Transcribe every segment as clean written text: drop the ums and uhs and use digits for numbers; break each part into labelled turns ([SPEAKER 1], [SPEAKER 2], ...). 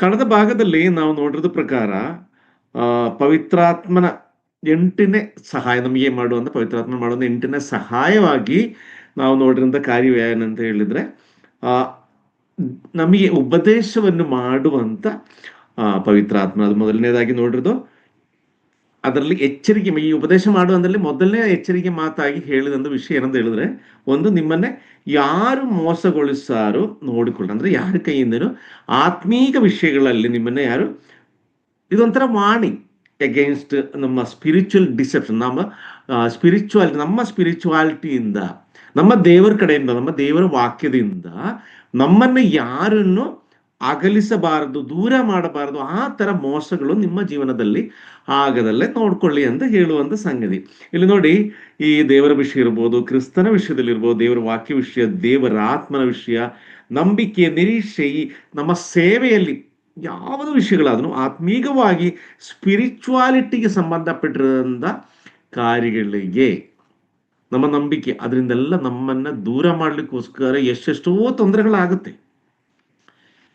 [SPEAKER 1] ಕಳೆದ ಭಾಗದಲ್ಲಿ ನಾವು ನೋಡಿರೋದ್ರ ಪ್ರಕಾರ ಪವಿತ್ರಾತ್ಮನ 8ನೇ ಸಹಾಯ ನಮಗೆ ಮಾಡುವಂತ ಪವಿತ್ರಾತ್ಮ ಮಾಡುವಂತ 8ನೇ ಸಹಾಯವಾಗಿ ನಾವು ನೋಡಿರೋಂಥ ಕಾರ್ಯವೇನಂತ ಹೇಳಿದ್ರೆ, ಆ ನಮಗೆ ಉಪದೇಶವನ್ನು ಮಾಡುವಂತ ಪವಿತ್ರಾತ್ಮ. ಅದು ಮೊದಲನೇದಾಗಿ ನೋಡಿರೋದು ಅದರಲ್ಲಿ ಎಚ್ಚರಿಕೆ. ಈ ಉಪದೇಶ ಮಾಡುವುದರಲ್ಲಿ ಮೊದಲನೇ ಎಚ್ಚರಿಕೆ ಮಾತಾಗಿ ಹೇಳಿದಂಥ ವಿಷಯ ಏನಂತ ಹೇಳಿದ್ರೆ, ಒಂದು ನಿಮ್ಮನ್ನೇ ಯಾರು ಮೋಸಗೊಳಿಸಾರೋ ನೋಡಿಕೊಳ್ಳಿ. ಅಂದ್ರೆ ಯಾರ ಕೈಯಿಂದನೂ ಆತ್ಮೀಕ ವಿಷಯಗಳಲ್ಲಿ ನಿಮ್ಮನ್ನ ಯಾರು, ಇದೊಂಥರ ವಾಣಿ ಅಗೇನ್ಸ್ಟ್ ನಮ್ಮ ಸ್ಪಿರಿಚುವಲ್ ಡಿಸೆಪ್ಷನ್. ನಮ್ಮ ಸ್ಪಿರಿಚುವಾಲಿಟಿಯಿಂದ, ನಮ್ಮ ದೇವರ ಕಡೆಯಿಂದ, ನಮ್ಮ ದೇವರ ವಾಕ್ಯದಿಂದ ನಮ್ಮನ್ನು ಯಾರನ್ನು ಅಗಲಿಸಬಾರದು, ದೂರ ಮಾಡಬಾರದು. ಆ ತರ ಮೋಸಗಳು ನಿಮ್ಮ ಜೀವನದಲ್ಲಿ ಆಗದಲ್ಲೇ ನೋಡ್ಕೊಳ್ಳಿ ಅಂತ ಹೇಳುವಂತ ಸಂಗತಿ. ಇಲ್ಲಿ ನೋಡಿ, ಈ ದೇವರ ವಿಷಯ ಇರ್ಬೋದು, ಕ್ರಿಸ್ತನ ವಿಷಯದಲ್ಲಿ ಇರ್ಬೋದು, ದೇವರ ವಾಕ್ಯ ವಿಷಯ, ದೇವರ ಆತ್ಮನ ವಿಷಯ, ನಂಬಿಕೆ, ನಿರೀಕ್ಷೆ, ಈ ನಮ್ಮ ಸೇವೆಯಲ್ಲಿ ಯಾವುದು ವಿಷಯಗಳಾದನು ಆತ್ಮೀಕವಾಗಿ ಸ್ಪಿರಿಚುವಾಲಿಟಿಗೆ ಸಂಬಂಧಪಟ್ಟಿರೋಂಥ ಕಾರ್ಯಗಳಿಗೆ ನಮ್ಮ ನಂಬಿಕೆ, ಅದರಿಂದೆಲ್ಲ ನಮ್ಮನ್ನ ದೂರ ಮಾಡ್ಲಿಕ್ಕೋಸ್ಕರ ಎಷ್ಟೆಷ್ಟೋ ತೊಂದರೆಗಳಾಗುತ್ತೆ.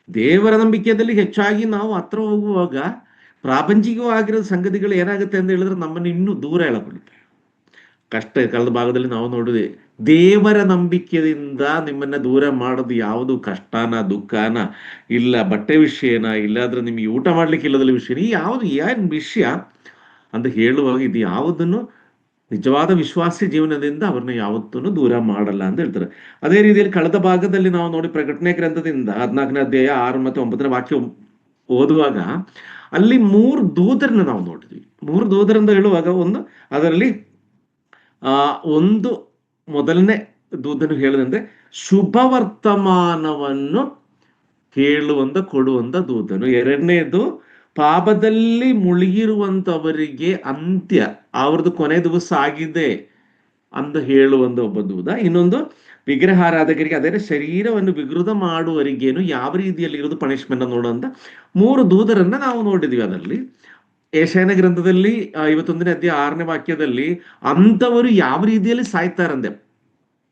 [SPEAKER 1] ದೇವರ ನಂಬಿಕೆಯಲ್ಲಿ ಹೆಚ್ಚಾಗಿ ನಾವು ಹತ್ರ ಹೋಗುವಾಗ ಪ್ರಾಪಂಚಿಕವಾಗಿರೋ ಸಂಗತಿಗಳು ಏನಾಗುತ್ತೆ ಅಂತ ಹೇಳಿದ್ರೆ ನಮ್ಮನ್ನು ಇನ್ನೂ ದೂರ ಎಳಕೊಳ್ಳುತ್ತೆ. ಕಳೆದ ಭಾಗದಲ್ಲಿ ನಾವು ನೋಡಿದೆ, ದೇವರ ನಂಬಿಕೆಯಿಂದ ನಿಮ್ಮನ್ನ ದೂರ ಮಾಡೋದು ಯಾವುದು ಕಷ್ಟನ, ದುಃಖನ, ಇಲ್ಲ ಬಟ್ಟೆ ವಿಷಯನ, ಇಲ್ಲಾದ್ರೆ ನಿಮಗೆ ಊಟ ಮಾಡ್ಲಿಕ್ಕೆ ಇಲ್ಲದ ವಿಷಯ, ಯಾವುದು ಏನು ವಿಷಯ ಅಂತ ಹೇಳುವಾಗ ಇದು ಯಾವುದನ್ನು ನಿಜವಾದ ವಿಶ್ವಾಸಿ ಜೀವನದಿಂದ ಅವ್ರನ್ನ ಯಾವತ್ತೂ ದೂರ ಮಾಡಲ್ಲ ಅಂತ ಹೇಳ್ತಾರೆ. ಅದೇ ರೀತಿಯಲ್ಲಿ ಕಳೆದ ಭಾಗದಲ್ಲಿ ನಾವು ನೋಡಿ ಪ್ರಕಟಣೆ ಗ್ರಂಥದಿಂದ 14ನೇ ಅಧ್ಯಾಯ 6 ಮತ್ತು 9ನೇ ವಾಕ್ಯ ಓದುವಾಗ ಅಲ್ಲಿ 3 ದೂತರನ್ನ ನಾವು ನೋಡಿದ್ವಿ. 3 ದೂತರಿಂದ ಹೇಳುವಾಗ ಅದರಲ್ಲಿ ಒಂದು ಮೊದಲನೇ ದೂತನು ಹೇಳದಂದ್ರೆ ಶುಭ ವರ್ತಮಾನವನ್ನು ಕೊಡುವಂತ ದೂತನು. ಎರಡನೇದು ಪಾಪದಲ್ಲಿ ಮುಳುಗಿರುವಂತವರಿಗೆ ಅಂತ್ಯ, ಅವ್ರದ್ದು ಕೊನೆ ದಿವಸ ಆಗಿದೆ ಅಂತ ಹೇಳುವಂತ ಒಬ್ಬ ದೂತ. ಇನ್ನೊಂದು ವಿಗ್ರಹಾರಾಧಕರಿಗೆ, ಅದೇ ಶರೀರವನ್ನು ವಿಕೃತ ಮಾಡುವವರಿಗೇನು ಯಾವ ರೀತಿಯಲ್ಲಿ ಇರೋದು ಪನಿಷ್ಮೆಂಟ್ ನೋಡುವಂತ 3 ದೂತರನ್ನ ನಾವು ನೋಡಿದ್ವಿ. ಅದರಲ್ಲಿ ಯೆಶಾಯನ ಗ್ರಂಥದಲ್ಲಿ 51ನೇ ಅಧ್ಯಾಯ 6ನೇ ವಾಕ್ಯದಲ್ಲಿ ಅಂಥವರು ಯಾವ ರೀತಿಯಲ್ಲಿ ಸಾಯ್ತಾರಂದೆ,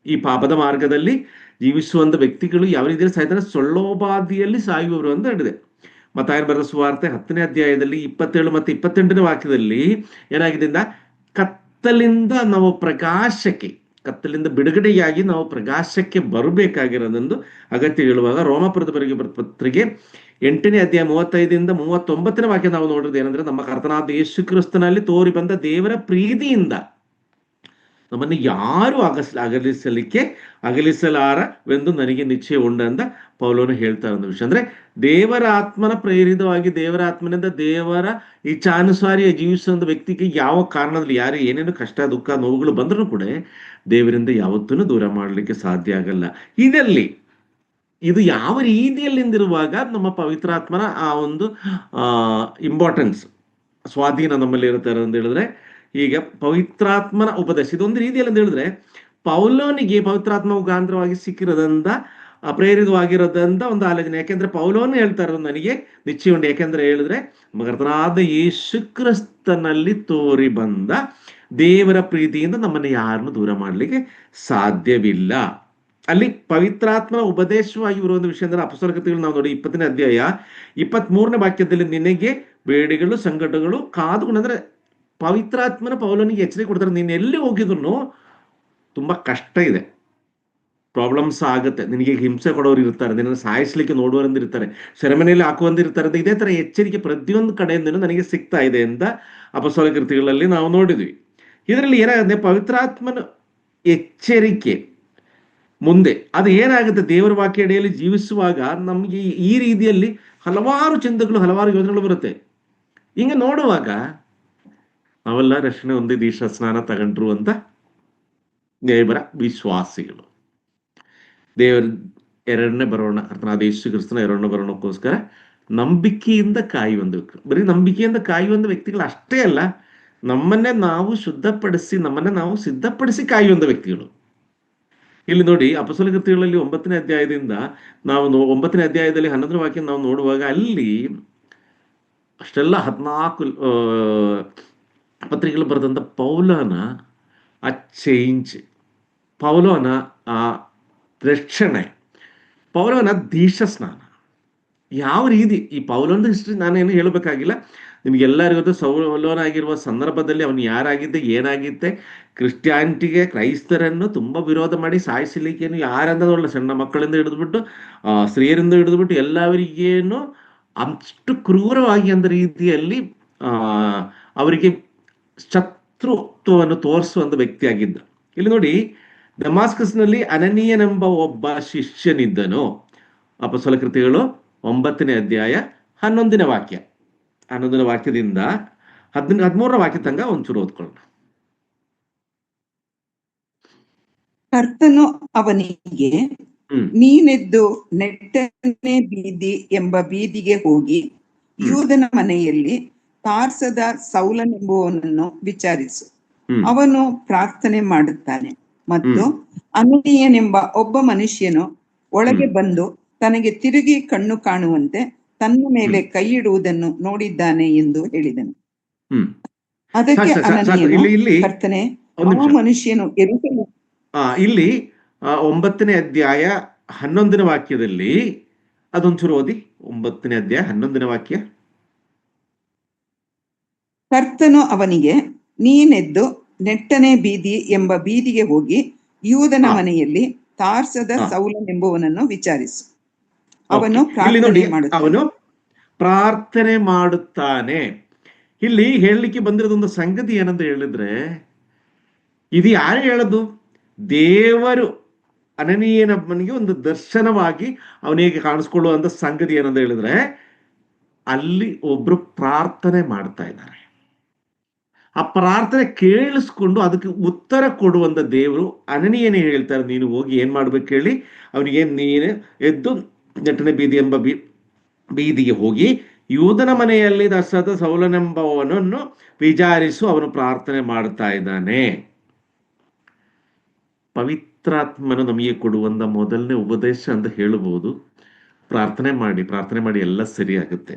[SPEAKER 1] ಈ ಪಾಪದ ಮಾರ್ಗದಲ್ಲಿ ಜೀವಿಸುವಂತ ವ್ಯಕ್ತಿಗಳು ಯಾವ ರೀತಿಯಲ್ಲಿ ಸಾಯ್ತಾರೆ, ಸೊಳ್ಳೋಪಾದಿಯಲ್ಲಿ ಸಾಯುವವರು ಅಂತ ಹೇಳಿದೆ. ಮತ್ತಾಯನ ಬರೆದ ಸುವಾರ್ತೆ 10ನೇ ಅಧ್ಯಾಯದಲ್ಲಿ 27 ಮತ್ತು 28ನೇ ವಾಕ್ಯದಲ್ಲಿ ಏನಾಗಿದೆ, ಕತ್ತಲಿಂದ ನಾವು ಪ್ರಕಾಶಕ್ಕೆ, ಕತ್ತಲಿಂದ ಬಿಡುಗಡೆಯಾಗಿ ನಾವು ಪ್ರಕಾಶಕ್ಕೆ ಬರಬೇಕಾಗಿರೋದೊಂದು ಅಗತ್ಯ ಹೇಳುವಾಗ ರೋಮಾಪುರದ ಪತ್ರಿಕೆ 8ನೇ ಅಧ್ಯಾಯ 35ರಿಂದ 39ನೇ ವಾಕ್ಯ ನಾವು ನೋಡಿದ್ರೆ ಏನಂದ್ರೆ, ನಮ್ಮ ಕರ್ತನಾದ ಯೇಸು ಕ್ರಿಸ್ತನಲ್ಲಿ ತೋರಿ ಬಂದ ದೇವರ ಪ್ರೀತಿಯಿಂದ ನಮ್ಮನ್ನು ಯಾರು ಅಗಲಿಸಲಾರವೆಂದು ನನಗೆ ನಿಶ್ಚಯ ಉಂಟಂತ ಪೌಲನು ಹೇಳ್ತಾ ಇರೋ ವಿಷಯ. ಅಂದ್ರೆ ದೇವರ ಆತ್ಮನ ಪ್ರೇರಿತವಾಗಿ, ದೇವರ ಆತ್ಮನಿಂದ ದೇವರ ಇಚ್ಛಾನುಸಾರಿ ಜೀವಿಸುವಂತ ವ್ಯಕ್ತಿಗೆ ಯಾವ ಕಾರಣದಲ್ಲಿ ಯಾರು ಏನೇನು ಕಷ್ಟ, ದುಃಖ, ನೋವುಗಳು ಬಂದರೂ ಕೂಡ ದೇವರಿಂದ ಯಾವತ್ತೂ ದೂರ ಮಾಡಲಿಕ್ಕೆ ಸಾಧ್ಯ ಆಗಲ್ಲ. ಇದು ಯಾವ ರೀತಿಯಲ್ಲಿಂದಿರುವಾಗ ನಮ್ಮ ಪವಿತ್ರಾತ್ಮನ ಆ ಒಂದು ಇಂಪಾರ್ಟೆನ್ಸ್, ಸ್ವಾಧೀನ ನಮ್ಮಲ್ಲಿ ಇರುತ್ತಾರೆ ಅಂತ ಹೇಳಿದ್ರೆ, ಈಗ ಪವಿತ್ರಾತ್ಮನ ಉಪದೇಶ ಇದೊಂದು ರೀತಿಯಲ್ಲಿ ಅಂತ ಹೇಳಿದ್ರೆ, ಪೌಲೋನಿಗೆ ಪವಿತ್ರಾತ್ಮ ಮುಖಾಂತರವಾಗಿ ಸಿಕ್ಕಿರೋದಂತ ಪ್ರೇರಿತವಾಗಿರೋದಂತ ಒಂದು ಆಲೋಚನೆ. ಯಾಕೆಂದ್ರೆ ಪೌಲೋನು ಹೇಳ್ತಾ ಇರೋದು ನನಗೆ ನಿಶ್ಚಯ ಉಂಟು. ಯಾಕೆಂದ್ರೆ ಹೇಳಿದ್ರೆ ಕರ್ತನಾದ ಯೇಸು ಕ್ರಿಸ್ತನಲ್ಲಿ ತೋರಿ ಬಂದ ದೇವರ ಪ್ರೀತಿಯಿಂದ ನಮ್ಮನ್ನು ಯಾರನ್ನು ದೂರ ಮಾಡಲಿಕ್ಕೆ ಸಾಧ್ಯವಿಲ್ಲ. ಅಲ್ಲಿ ಪವಿತ್ರಾತ್ಮನ ಉಪದೇಶವಾಗಿ ಬರುವಂತ ವಿಷಯ ಅಂದ್ರೆ ಅಪೊಸ್ತಲರ ಕೃತ್ಯಗಳು ನಾವು ನೋಡಿ 20ನೇ ಅಧ್ಯಾಯ 23ನೇ ವಾಕ್ಯದಲ್ಲಿ ನಿನಗೆ ಬೇಡಿಗಳು, ಸಂಕಟಗಳು ಕಾದುಕೊಂಡು, ಅಂದ್ರೆ ಪವಿತ್ರಾತ್ಮನ ಪೌಲನಿಗೆ ಎಚ್ಚರಿಕೆ ಕೊಡ್ತಾರೆ, ನೀನು ಎಲ್ಲಿ ಹೋಗಿದ್ರು ತುಂಬಾ ಕಷ್ಟ ಇದೆ, ಪ್ರಾಬ್ಲಮ್ಸ್ ಆಗುತ್ತೆ, ನಿನಗೆ ಹಿಂಸೆ ಕೊಡೋರು ಇರ್ತಾರೆ, ನಿನ್ನನ್ನು ಸಾಯಿಸ್ಲಿಕ್ಕೆ ನೋಡುವವರಿಂದ ಇರ್ತಾರೆ, ಸೆರೆಮನೆಯಲ್ಲಿ ಹಾಕುವಂದಿರ್ತಾರೆ ಅಂತ ಇದೇ ತರ ಎಚ್ಚರಿಕೆ ಪ್ರತಿಯೊಂದು ಕಡೆಯಿಂದ ನನಗೆ ಸಿಗ್ತಾ ಇದೆ ಅಂತ ಅಪೊಸ್ತಲರ ಕೃತ್ಯಗಳಲ್ಲಿ ನಾವು ನೋಡಿದ್ವಿ. ಇದರಲ್ಲಿ ಏನಾಗುತ್ತೆ, ಪವಿತ್ರಾತ್ಮನ ಎಚ್ಚರಿಕೆ ಮುಂದೆ ಅದು ಏನಾಗುತ್ತೆ, ದೇವರ ವಾಕ್ಯ ಅಡಿಯಲ್ಲಿ ಜೀವಿಸುವಾಗ ನಮಗೆ ಈ ರೀತಿಯಲ್ಲಿ ಹಲವಾರು ಚಿಂತೆಗಳು, ಹಲವಾರು ಯೋಜನೆಗಳು ಬರುತ್ತೆ. ಹಿಂಗೆ ನೋಡುವಾಗ ನಾವೆಲ್ಲ ರಕ್ಷಣೆ ಹೊಂದಿ ದೀಕ್ಷಾ ಸ್ನಾನ ತಗೊಂಡ್ರು ಅಂತ ದೇವರ ವಿಶ್ವಾಸಿಗಳು. ದೇವರ ಎರಡನೇ ಬರೋಣ, ಅರ್ಥನಾದ ಯೇಸು ಕ್ರಿಸ್ತನ ಎರಡನೇ ಬರೋಣಕ್ಕೋಸ್ಕರ ನಂಬಿಕೆಯಿಂದ ಕಾಯುವಂತ, ಬರೀ ನಂಬಿಕೆಯಿಂದ ಕಾಯುವಂತ ವ್ಯಕ್ತಿಗಳು ಅಷ್ಟೇ ಅಲ್ಲ, ನಮ್ಮನ್ನೇ ನಾವು ಸಿದ್ಧಪಡಿಸಿ ಕಾಯುವಂತ ವ್ಯಕ್ತಿಗಳು. ಇಲ್ಲಿ ನೋಡಿ ಅಪೊಸ್ತಲರ ಕೃತ್ಯಗಳಲ್ಲಿ 9ನೇ ಅಧ್ಯಾಯದಿಂದ ನಾವು 9ನೇ ಅಧ್ಯಾಯದಲ್ಲಿ 11ನೇ ವಾಕ್ಯ ನಾವು ನೋಡುವಾಗ ಅಲ್ಲಿ ಅಷ್ಟೆಲ್ಲ 14 ಪತ್ರಿಕೆಗಳು ಬರೆದಂಥ ಪೌಲನ ಆ ಚೇಂಜ್, ಪೌಲನ ಆ ರಕ್ಷಣೆ, ಪೌಲನ ದೀಕ್ಷಾ ಸ್ನಾನ, ಯಾವ ರೀತಿ ಈ ಪೌಲಂದು ಹಿಸ್ಟ್ರಿ ನಾನೇನು ಹೇಳಬೇಕಾಗಿಲ್ಲ, ನಿಮಗೆಲ್ಲರಿಗೂ ಸೌಲನಾಗಿರುವ ಸಂದರ್ಭದಲ್ಲಿ ಅವನು ಯಾರಾಗಿದ್ದೆ, ಏನಾಗಿದ್ದೆ, ಕ್ರಿಸ್ಟಿಯಾನಿಟಿಗೆ ಕ್ರೈಸ್ತರನ್ನು ತುಂಬ ವಿರೋಧ ಮಾಡಿ ಸಾಯಿಸಲಿಕ್ಕೇನು ಯಾರಂದಲ್ಲ, ಸಣ್ಣ ಮಕ್ಕಳಿಂದ ಹಿಡಿದ್ಬಿಟ್ಟು ಸ್ತ್ರೀಯರಿಂದ ಹಿಡಿದ್ಬಿಟ್ಟು ಎಲ್ಲರಿಗೇನು ಅಷ್ಟು ಕ್ರೂರವಾಗಿ ಅಂದ ರೀತಿಯಲ್ಲಿ ಅವರಿಗೆ ಶತ್ರುತ್ವವನ್ನು ತೋರಿಸುವಂಥ ವ್ಯಕ್ತಿಯಾಗಿದ್ದ. ಇಲ್ಲಿ ನೋಡಿ, ಡಮಾಸ್ಕಸ್ನಲ್ಲಿ ಅನನೀಯನೆಂಬ ಒಬ್ಬ ಶಿಷ್ಯನಿದ್ದನು. ಅಪೊಸ್ತಲ ಕೃತ್ಯಗಳು 9ನೇ ಅಧ್ಯಾಯ 11ನೇ ವಾಕ್ಯ, 11ನೇ ವಾಕ್ಯದಿಂದ 13ನೇ ವಾಕ್ಯ ತನಕ ಒಂಚೂರು ಓದ್ಕೊಳ್ಳೋಣ.
[SPEAKER 2] ಕರ್ತನು ಅವನಿಗೆ, ನೀನೆದ್ದು ನೆಟ್ಟನೆ ಬೀದಿ ಎಂಬ ಬೀದಿಗೆ ಹೋಗಿ ಯೂದನ ಮನೆಯಲ್ಲಿ ತಾರ್ಸದ ಸೌಲನೆಂಬುವನನ್ನು ವಿಚಾರಿಸು. ಅವನು ಪ್ರಾರ್ಥನೆ ಮಾಡುತ್ತಾನೆ ಮತ್ತು ಅನನೀಯನೆಂಬ ಒಬ್ಬ ಮನುಷ್ಯನು ಒಳಗೆ ಬಂದು ತನಗೆ ತಿರುಗಿ ಕಣ್ಣು ಕಾಣುವಂತೆ ತನ್ನ ಮೇಲೆ ಕೈ ಇಡುವುದನ್ನು ನೋಡಿದ್ದಾನೆ ಎಂದು ಹೇಳಿದನು. ಅದಕ್ಕೆ ಅನನೀಯನು, ಕರ್ತನೇ, ಆ ಮನುಷ್ಯನು
[SPEAKER 1] ಇಲ್ಲಿ 9ನೇ ಅಧ್ಯಾಯ 11ನೇ ವಾಕ್ಯದಲ್ಲಿ ಅದೊಂಚೂರು ಓದಿ. 9ನೇ ಅಧ್ಯಾಯ 11ನೇ ವಾಕ್ಯ.
[SPEAKER 2] ಕರ್ತನು ಅವನಿಗೆ, ನೀನೆದ್ದು ನೆಟ್ಟನೆ ಬೀದಿ ಎಂಬ ಬೀದಿಗೆ ಹೋಗಿ ಯೂದನ ಮನೆಯಲ್ಲಿ ತಾರ್ಸದ ಸೌಲನೆಂಬುವನನ್ನು ವಿಚಾರಿಸು. ಅವನು
[SPEAKER 1] ಪ್ರಾರ್ಥನೆ ಮಾಡುತ್ತಾನೆ. ಇಲ್ಲಿ ಹೇಳಲಿಕ್ಕೆ ಬಂದಿರೋದೊಂದು ಸಂಗತಿ ಏನಂತ ಹೇಳಿದ್ರೆ, ಇದು ಯಾರು ಹೇಳೋದು? ದೇವರು ಅನನೀಯನೊಬ್ಬನಿಗೆ ಒಂದು ದರ್ಶನವಾಗಿ ಅವನಿಗೆ ಕಾಣಿಸ್ಕೊಳ್ಳುವಂತ ಸಂಗತಿ ಏನಂತ ಹೇಳಿದ್ರೆ, ಅಲ್ಲಿ ಒಬ್ರು ಪ್ರಾರ್ಥನೆ ಮಾಡ್ತಾ ಇದ್ದಾರೆ. ಆ ಪ್ರಾರ್ಥನೆ ಕೇಳಿಸ್ಕೊಂಡು ಅದಕ್ಕೆ ಉತ್ತರ ಕೊಡುವಂತ ದೇವರು ಅನನೀಯನೇ ಹೇಳ್ತಾರೆ, ನೀನು ಹೋಗಿ ಏನ್ ಮಾಡ್ಬೇಕು ಹೇಳಿ, ಅವನಿಗೆ ನೀನು ಎದ್ದು ನೆಟ್ಟನೆ ಬೀದಿ ಎಂಬ ಬೀದಿಗೆ ಹೋಗಿ ಯೂದನ ಮನೆಯಲ್ಲಿ ತಾರ್ಸದ ಸೌಲನೆಂಬವನನ್ನು ವಿಚಾರಿಸು, ಅವನು ಪ್ರಾರ್ಥನೆ ಮಾಡ್ತಾ ಇದ್ದಾನೆ. ಪವಿತ್ರಾತ್ಮನು ನಮಗೆ ಕೊಡುವಂತ ಮೊದಲನೇ ಉಪದೇಶ ಅಂತ ಹೇಳಬಹುದು, ಪ್ರಾರ್ಥನೆ ಮಾಡಿ ಎಲ್ಲ ಸರಿಯಾಗುತ್ತೆ.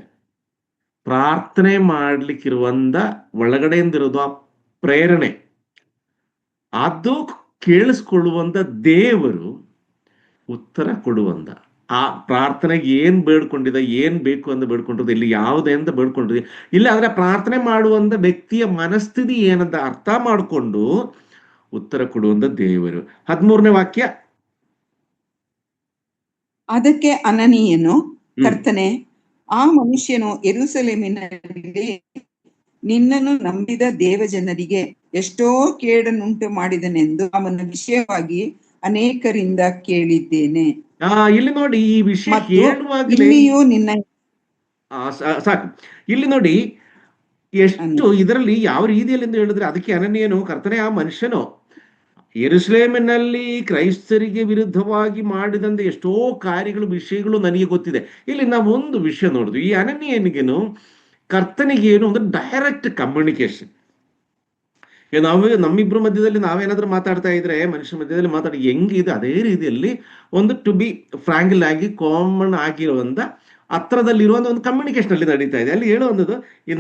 [SPEAKER 1] ಪ್ರಾರ್ಥನೆ ಮಾಡ್ಲಿಕ್ಕಿರುವಂತ ಒಳಗಡೆಯಿಂದಿರೋದು ಆ ಪ್ರೇರಣೆ, ಅದು ಕೇಳಿಸ್ಕೊಳ್ಳುವಂತ ದೇವರು ಉತ್ತರ ಕೊಡುವಂತ ಆ ಪ್ರಾರ್ಥನೆಗೆ ಏನ್ ಬೇಡ್ಕೊಂಡಿದೆ, ಏನ್ ಬೇಕು ಅಂತ ಬೇಡ್ಕೊಂಡಿರೋದು, ಇಲ್ಲಿ ಯಾವುದೇ ಅಂತ ಬೇಡ್ಕೊಂಡಿದೆ ಇಲ್ಲ, ಆದ್ರೆ ಪ್ರಾರ್ಥನೆ ಮಾಡುವಂತ ವ್ಯಕ್ತಿಯ ಮನಸ್ಥಿತಿ ಏನಂತ ಅರ್ಥ ಮಾಡಿಕೊಂಡು ಉತ್ತರ ಕೊಡುವಂತ ದೇವರು. 13ನೇ ವಾಕ್ಯ.
[SPEAKER 2] ಅದಕ್ಕೆ ಅನನೀಯನು, ಕರ್ತನೇ, ಆ ಮನುಷ್ಯನು ಯೆರೂಸಲೇಮಿನಲ್ಲಿ ನಿನ್ನನ್ನು ನಂಬಿದ ದೇವಜನರಿಗೆ ಎಷ್ಟೋ ಕೇಡನ್ನುಂಟು ಮಾಡಿದನೆಂದು ಅವನ ವಿಷಯವಾಗಿ ಅನೇಕರಿಂದ ಕೇಳಿದ್ದೇನೆ.
[SPEAKER 1] ಇಲ್ಲಿ ನೋಡಿ, ಈ ವಿಷಯ ಹೇಳುವಾಗಲೇ
[SPEAKER 2] ನಿನ್ನ
[SPEAKER 1] ಸಾಕು. ಇಲ್ಲಿ ನೋಡಿ ಎಷ್ಟು ಇದರಲ್ಲಿ ಯಾವ ರೀತಿಯಲ್ಲಿ ಎಂದು ಹೇಳಿದ್ರೆ, ಅದಕ್ಕೆ ಅನನೀಯನು, ಕರ್ತನೇ, ಆ ಮನುಷ್ಯನು ಯೆರೂಸಲೇಮಿನಲ್ಲಿ ಕ್ರೈಸ್ತರಿಗೆ ವಿರುದ್ಧವಾಗಿ ಮಾಡಿದಂತೆ ಎಷ್ಟೋ ಕಾರ್ಯಗಳು, ವಿಷಯಗಳು ನನಗೆ ಗೊತ್ತಿದೆ. ಇಲ್ಲಿ ನಾವು ಒಂದು ವಿಷಯ ನೋಡುದು, ಈ ಅನನೀಯನಿಗೇನು ಕರ್ತನಿಗೇನು ಒಂದು ಡೈರೆಕ್ಟ್ ಕಮ್ಯುನಿಕೇಶನ್. ನಾವು ನಮ್ಮಿಬ್ರು ಮಧ್ಯದಲ್ಲಿ ನಾವೇನಾದ್ರೂ ಮಾತಾಡ್ತಾ ಇದ್ರೆ, ಮನುಷ್ಯ ಮಧ್ಯದಲ್ಲಿ ಮಾತಾಡಿ ಹೆಂಗಿದೆ, ಅದೇ ರೀತಿಯಲ್ಲಿ ಒಂದು ಟು ಬಿ ಫ್ರಾಂಕಲ್ ಆಗಿ ಕಾಮನ್ ಆಗಿರುವಂತ ಹತ್ರದಲ್ಲಿರುವಂತ ಒಂದು ಕಮ್ಯುನಿಕೇಶನ್ ಅಲ್ಲಿ ನಡೀತಾ ಇದೆ. ಅಲ್ಲಿ ಹೇಳುವಂಥದ್ದು, ಈ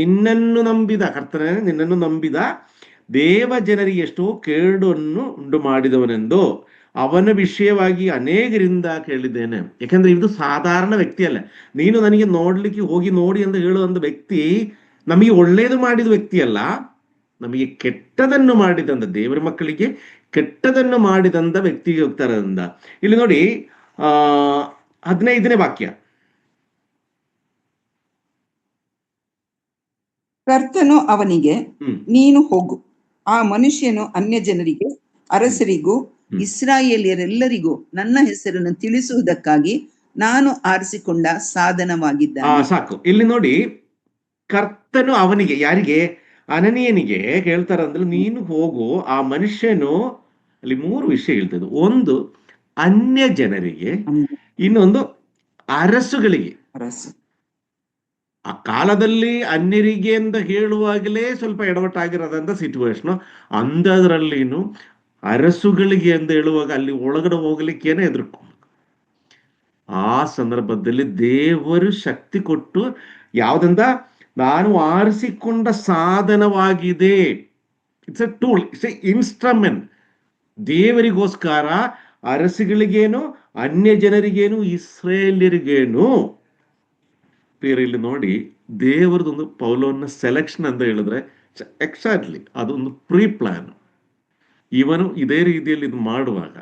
[SPEAKER 1] ನಿನ್ನನ್ನು ನಂಬಿದ ಕರ್ತನೇ, ನಿನ್ನನ್ನು ನಂಬಿದ ದೇವ ಜನರಿಗೆ ಎಷ್ಟೋ ಕೇಡನ್ನು ಉಂಟು ಮಾಡಿದವನೆಂದು ಅವನ ವಿಷಯವಾಗಿ ಅನೇಕರಿಂದ ಕೇಳಿದ್ದೇನೆ. ಯಾಕಂದ್ರೆ ಇದು ಸಾಧಾರಣ ವ್ಯಕ್ತಿ ಅಲ್ಲ. ನೀನು ನನಗೆ ನೋಡ್ಲಿಕ್ಕೆ ಹೋಗಿ ನೋಡಿ ಅಂತ ಹೇಳುವಂತ ವ್ಯಕ್ತಿ ನಮಗೆ ಒಳ್ಳೇದು ಮಾಡಿದ ವ್ಯಕ್ತಿ ಅಲ್ಲ, ನಮಗೆ ಕೆಟ್ಟದನ್ನು ಮಾಡಿದಂತ, ದೇವರ ಮಕ್ಕಳಿಗೆ ಕೆಟ್ಟದನ್ನು ಮಾಡಿದಂತ ವ್ಯಕ್ತಿಗೆ ಹೋಗ್ತಾರಂದ. ಇಲ್ಲಿ ನೋಡಿ 15ನೇ ವಾಕ್ಯ.
[SPEAKER 2] ಕರ್ತನು ಅವನಿಗೆ, ನೀನು ಹೋಗು, ಆ ಮನುಷ್ಯನು ಅನ್ಯ ಜನರಿಗೆ, ಅರಸರಿಗೂ ಇಸ್ರಾಯೇಲ್ಯರೆಲ್ಲರಿಗೂ ನನ್ನ ಹೆಸರನ್ನು ತಿಳಿಸುವುದಕ್ಕಾಗಿ ನಾನು ಆರಿಸಿಕೊಂಡ ಸಾಧನವಾಗಿದ್ದಾನೆ.
[SPEAKER 1] ಸಾಕು. ಇಲ್ಲಿ ನೋಡಿ, ಕರ್ತನು ಅವನಿಗೆ, ಯಾರಿಗೆ? ಅನನೀಯನಿಗೆ ಹೇಳ್ತಾರಂದ್ರೆ, ನೀನು ಹೋಗು, ಆ ಮನುಷ್ಯನು, ಅಲ್ಲಿ 3 ವಿಷಯ ಹೇಳ್ತದೆ. ಒಂದು ಅನ್ಯ ಜನರಿಗೆ, ಇನ್ನೊಂದು ಅರಸುಗಳಿಗೆ. ಆ ಕಾಲದಲ್ಲಿ ಅನ್ಯರಿಗೆ ಅಂತ ಹೇಳುವಾಗಲೇ ಸ್ವಲ್ಪ ಎಡವಟ್ಟಾಗಿರೋದಂತ ಸಿಚುವೇಶನ್. ಅಂಥದ್ರಲ್ಲಿನು ಅರಸುಗಳಿಗೆ ಅಂತ ಹೇಳುವಾಗ ಅಲ್ಲಿ ಒಳಗಡೆ ಹೋಗ್ಲಿಕ್ಕೇನೆ ಎದುರ್ಕೊಂಡು, ಆ ಸಂದರ್ಭದಲ್ಲಿ ದೇವರು ಶಕ್ತಿ ಕೊಟ್ಟು, ಯಾವುದಂತ, ನಾನು ಆರಿಸಿಕೊಂಡ ಸಾಧನವಾಗಿದೆ. It's a tool, it's a instrument. ದೇವರಿಗೋಸ್ಕರ ಅರಸುಗಳಿಗೇನು, ಅನ್ಯ ಜನರಿಗೇನು, ಇಸ್ರೇಲಿಯರಿಗೇನು ಪ್ರಿಯರೇ, ಇಲ್ಲಿ ನೋಡಿ, ದೇವರದೊಂದು ಪೌಲೋನ ಸೆಲೆಕ್ಷನ್ ಅಂತ ಹೇಳಿದ್ರೆ ಎಕ್ಸಾಕ್ಟ್ಲಿ ಅದೊಂದು ಪ್ರೀ ಪ್ಲಾನ್. ಇವನು ಇದೇ ರೀತಿಯಲ್ಲಿ ಇದು ಮಾಡುವಾಗ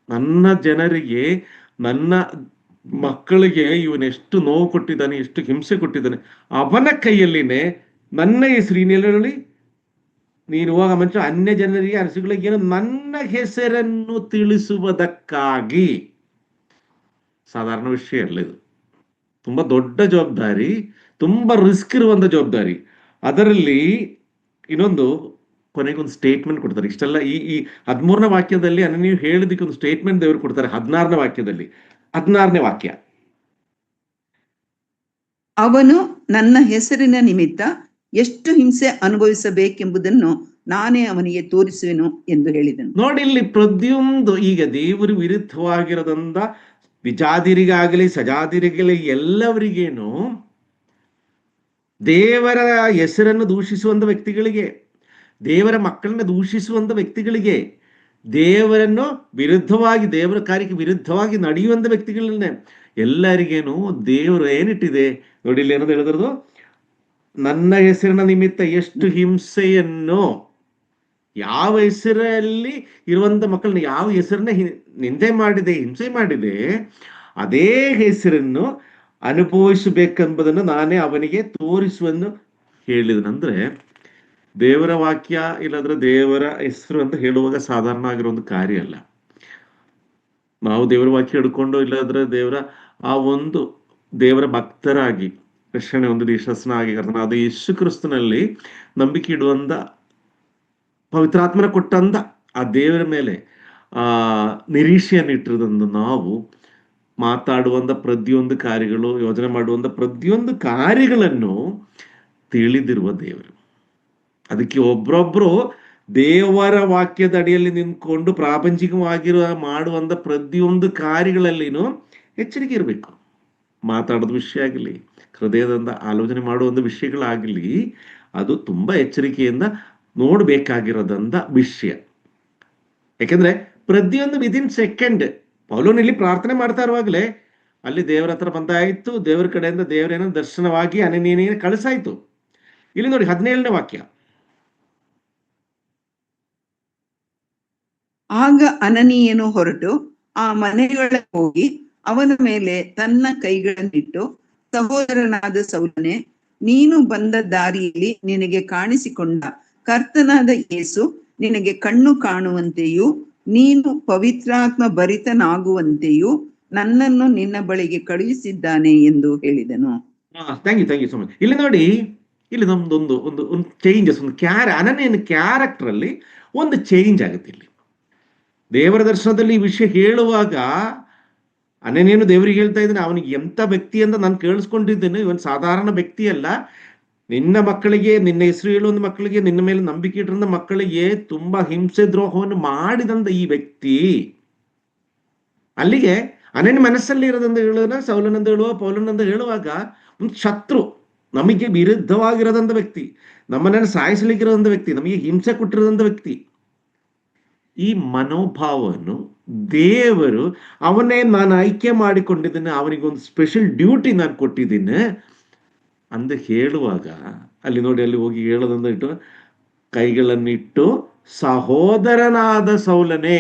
[SPEAKER 1] ನನ್ನ ಜನರಿಗೆ, ನನ್ನ ಮಕ್ಕಳಿಗೆ ಇವನೆಷ್ಟು ನೋವು ಕೊಟ್ಟಿದ್ದಾನೆ, ಎಷ್ಟು ಹಿಂಸೆ ಕೊಟ್ಟಿದ್ದಾನೆ, ಅವನ ಕೈಯಲ್ಲಿನೇ ನನ್ನ ಹೆಸರಿನಲ್ಲಿ ನೀನು ಹೋಗ ಮಂಚ ಅನ್ಯ ಜನರಿಗೆ ಅರಸುಗಳಿಗೆ ನನ್ನ ಹೆಸರನ್ನು ತಿಳಿಸುವುದಕ್ಕಾಗಿ. ಸಾಧಾರಣ ವಿಷಯ ಅಲ್ಲ ಇದು. ತುಂಬಾ ದೊಡ್ಡ ಜವಾಬ್ದಾರಿ, ತುಂಬಾ ರಿಸ್ಕ್ ಇರುವಂತ ಜವಾಬ್ದಾರಿ. ಅದರಲ್ಲಿ ಇನ್ನೊಂದು ಕೊನೆಗೊಂದು ಸ್ಟೇಟ್ಮೆಂಟ್ ಕೊಡ್ತಾರೆ. ಇಷ್ಟೆಲ್ಲ ಈ 13ನೇ ವಾಕ್ಯದಲ್ಲಿ ನೀವು ಹೇಳಿದಕ್ಕೆ ಒಂದು ಸ್ಟೇಟ್ಮೆಂಟ್ ದೇವರು ಕೊಡ್ತಾರೆ. 16ನೇ ವಾಕ್ಯದಲ್ಲಿ 16ನೇ ವಾಕ್ಯ,
[SPEAKER 2] ಅವನು ನನ್ನ ಹೆಸರಿನ ನಿಮಿತ್ತ ಎಷ್ಟು ಹಿಂಸೆ ಅನುಭವಿಸಬೇಕೆಂಬುದನ್ನು ನಾನೇ ಅವನಿಗೆ ತೋರಿಸುವೆನು ಎಂದು ಹೇಳಿದನು.
[SPEAKER 1] ನೋಡಿ, ಇಲ್ಲಿ ಪ್ರತಿಯೊಂದು ಈಗ ದೇವರು ವಿರುದ್ಧವಾಗಿರೋದ್ರಿಂದ ವಿಜಾತಿರಿಗಾಗಲಿ ಸಜಾತಿರಿಗಾಗಲಿ ಎಲ್ಲವರಿಗೇನು ದೇವರ ಹೆಸರನ್ನು ದೂಷಿಸುವಂತ ವ್ಯಕ್ತಿಗಳಿಗೆ, ದೇವರ ಮಕ್ಕಳನ್ನ ದೂಷಿಸುವಂತ ವ್ಯಕ್ತಿಗಳಿಗೆ, ದೇವರನ್ನು ವಿರುದ್ಧವಾಗಿ, ದೇವರ ಕಾರ್ಯಕ್ಕೆ ವಿರುದ್ಧವಾಗಿ ನಡೆಯುವಂತ ವ್ಯಕ್ತಿಗಳನ್ನೇ ಎಲ್ಲರಿಗೇನು ದೇವರು ಏನಿಟ್ಟಿದೆ ನೋಡಿ. ಇಲ್ಲಿ ಏನಂತ ಹೇಳಿದ್ರದು, ನನ್ನ ಹೆಸರಿನ ನಿಮಿತ್ತ ಎಷ್ಟು ಹಿಂಸೆಯನ್ನು, ಯಾವ ಹೆಸರಲ್ಲಿ ಇರುವಂತ ಮಕ್ಕಳನ್ನ ಯಾವ ಹೆಸರನ್ನ ನಿಂದೆ ಮಾಡಿದೆ, ಹಿಂಸೆ ಮಾಡಿದೆ, ಅದೇ ಹೆಸರನ್ನು ಅನುಭವಿಸಬೇಕೆಂಬುದನ್ನು ನಾನೇ ಅವನಿಗೆ ತೋರಿಸುವನ್ನು ಹೇಳಿದನಂದ್ರೆ, ದೇವರ ವಾಕ್ಯ ಇಲ್ಲಾಂದ್ರೆ ದೇವರ ಹೆಸರು ಅಂತ ಹೇಳುವಾಗ ಸಾಧಾರಣ ಆಗಿರೋ ಒಂದು ಕಾರ್ಯ ಅಲ್ಲ. ನಾವು ದೇವರ ವಾಕ್ಯ ಹಿಡ್ಕೊಂಡು ಇಲ್ಲಾಂದ್ರೆ ದೇವರ ಭಕ್ತರಾಗಿ ರಕ್ಷಣೆ ಒಂದು ವಿಶ್ವಾಸನಾಗಿ ಅದು ಯೇಸು ಕ್ರಿಸ್ತನಲ್ಲಿ ನಂಬಿಕೆ ಇಡುವಂತ, ಪವಿತ್ರಾತ್ಮನ ಕೊಟ್ಟಂತ ಆ ದೇವರ ಮೇಲೆ ನಿರೀಕ್ಷೆಯನ್ನು ಇಟ್ಟಿರೋದಂದು ನಾವು ಮಾತಾಡುವಂತ ಪ್ರತಿಯೊಂದು ಕಾರ್ಯಗಳು, ಯೋಜನೆ ಮಾಡುವಂತ ಪ್ರತಿಯೊಂದು ಕಾರ್ಯಗಳನ್ನು ತಿಳಿದಿರುವ ದೇವರು. ಅದಕ್ಕೆ ಒಬ್ರೊಬ್ರು ದೇವರ ವಾಕ್ಯದ ಅಡಿಯಲ್ಲಿ ನಿಂತ್ಕೊಂಡು ಪ್ರಾಪಂಚಿಕವಾಗಿರುವ ಮಾಡುವಂತ ಪ್ರತಿಯೊಂದು ಕಾರ್ಯಗಳಲ್ಲಿನೂ ಎಚ್ಚರಿಕೆ ಇರಬೇಕು. ಮಾತಾಡೋದು ವಿಷಯ ಆಗಲಿ, ಹೃದಯದಿಂದ ಆಲೋಚನೆ ಮಾಡುವಂಥ ವಿಷಯಗಳಾಗಲಿ, ಅದು ತುಂಬಾ ಎಚ್ಚರಿಕೆಯಿಂದ ನೋಡ್ಬೇಕಾಗಿರೋದಂತ ವಿಷಯ. ಯಾಕೆಂದ್ರೆ ಪ್ರತಿಯೊಂದು ವಿದಿನ್ ಸೆಕೆಂಡ್ ಪೌಲೋನಲ್ಲಿ ಪ್ರಾರ್ಥನೆ ಮಾಡ್ತಾ ಇರುವಾಗಲೇ ಅಲ್ಲಿ ದೇವರ ಹತ್ರ ಬಂದಾಯ್ತು, ದೇವರ ಕಡೆಯಿಂದ ದೇವರೇನೋ ದರ್ಶನವಾಗಿ ಅನನೀಯನಿಗೆ ಕಳಿಸಾಯ್ತು. ಇಲ್ಲಿ ನೋಡಿ 17ನೇ ವಾಕ್ಯ,
[SPEAKER 2] ಆಗ ಅನನೀಯನು ಹೊರಟು ಆ ಮನೆಗಳ ಹೋಗಿ ಅವನ ಮೇಲೆ ತನ್ನ ಕೈಗಳನ್ನಿಟ್ಟು, ಸಹೋದರನಾದ ಸೌಲನೇ, ನೀನು ಬಂದ ದಾರಿಯಲ್ಲಿ ನಿನಗೆ ಕಾಣಿಸಿಕೊಂಡ ಕರ್ತನಾದ ಯೇಸು ನಿನಗೆ ಕಣ್ಣು ಕಾಣುವಂತೆಯೂ ನೀನು ಪವಿತ್ರಾತ್ಮ ಭರಿತನಾಗುವಂತೆಯೂ ನನ್ನನ್ನು ನಿನ್ನ ಬಳಿಗೆ ಕಳುಹಿಸಿದ್ದಾನೆ ಎಂದು ಹೇಳಿದನು.
[SPEAKER 1] Thank you so much. ಇಲ್ಲಿ ನೋಡಿ, ಇಲ್ಲಿ ನಮ್ದೊಂದು ಒಂದು ಒಂದು ಚೇಂಜಸ್, ಒಂದು ಅನನ್ಯನ ಕ್ಯಾರೆಕ್ಟರ್ ಅಲ್ಲಿ ಒಂದು ಚೇಂಜ್ ಆಗುತ್ತೆ. ಇಲ್ಲಿ ದೇವರ ದರ್ಶನದಲ್ಲಿ ಈ ವಿಷಯ ಹೇಳುವಾಗ ಅನನ್ಯನು ದೇವರಿಗೆ ಹೇಳ್ತಾ ಇದ್ದಾನೆ, ಅವನಿಗೆ ಎಂತ ವ್ಯಕ್ತಿ ಅಂತ ನಾನು ಕೇಳಿಸ್ಕೊಂಡಿದ್ದೇನೆ, ಇವನ್ ಸಾಧಾರಣ ವ್ಯಕ್ತಿ ಅಲ್ಲ. ನಿನ್ನ ಮಕ್ಕಳಿಗೆ, ನಿನ್ನ ಹೆಸರು ಹೇಳುವಂತ ಮಕ್ಕಳಿಗೆ, ನಿನ್ನ ಮೇಲೆ ನಂಬಿಕೆ ಇಟ್ಟಿರುವ ಮಕ್ಕಳಿಗೆ ತುಂಬಾ ಹಿಂಸೆ ದ್ರೋಹವನ್ನು ಮಾಡಿದಂತ ಈ ವ್ಯಕ್ತಿ. ಅಲ್ಲಿಗೆ ಅನನ್ಯ ಮನಸ್ಸಲ್ಲಿ ಇರೋದಂತ ಹೇಳೋದ, ಸೌಲನಂತ ಹೇಳುವ, ಪೌಲನಂತ ಹೇಳುವಾಗ ಒಂದು ಶತ್ರು, ನಮಗೆ ವಿರುದ್ಧವಾಗಿರೋದಂತ ವ್ಯಕ್ತಿ, ನಮ್ಮನ್ನ ಸಾಯಿಸಲಿಕ್ಕಿರೋದಂತ ವ್ಯಕ್ತಿ, ನಮಗೆ ಹಿಂಸೆ ಕೊಟ್ಟಿರೋದಂತ ವ್ಯಕ್ತಿ. ಈ ಮನೋಭಾವವನ್ನು ದೇವರು ಅವನೇ ನಾನು ಆಯ್ಕೆ ಮಾಡಿಕೊಂಡಿದ್ದೇನೆ, ಅವನಿಗೊಂದು ಸ್ಪೆಷಲ್ ಡ್ಯೂಟಿ ನಾನು ಕೊಟ್ಟಿದ್ದೀನಿ ಅಂತ ಹೇಳುವಾಗ ಅಲ್ಲಿ ನೋಡಿ, ಅಲ್ಲಿ ಹೋಗಿ ಹೇಳೋದಂತ ಇಟ್ಟು ಕೈಗಳನ್ನಿಟ್ಟು, ಸಹೋದರನಾದ ಸೌಲನೇ.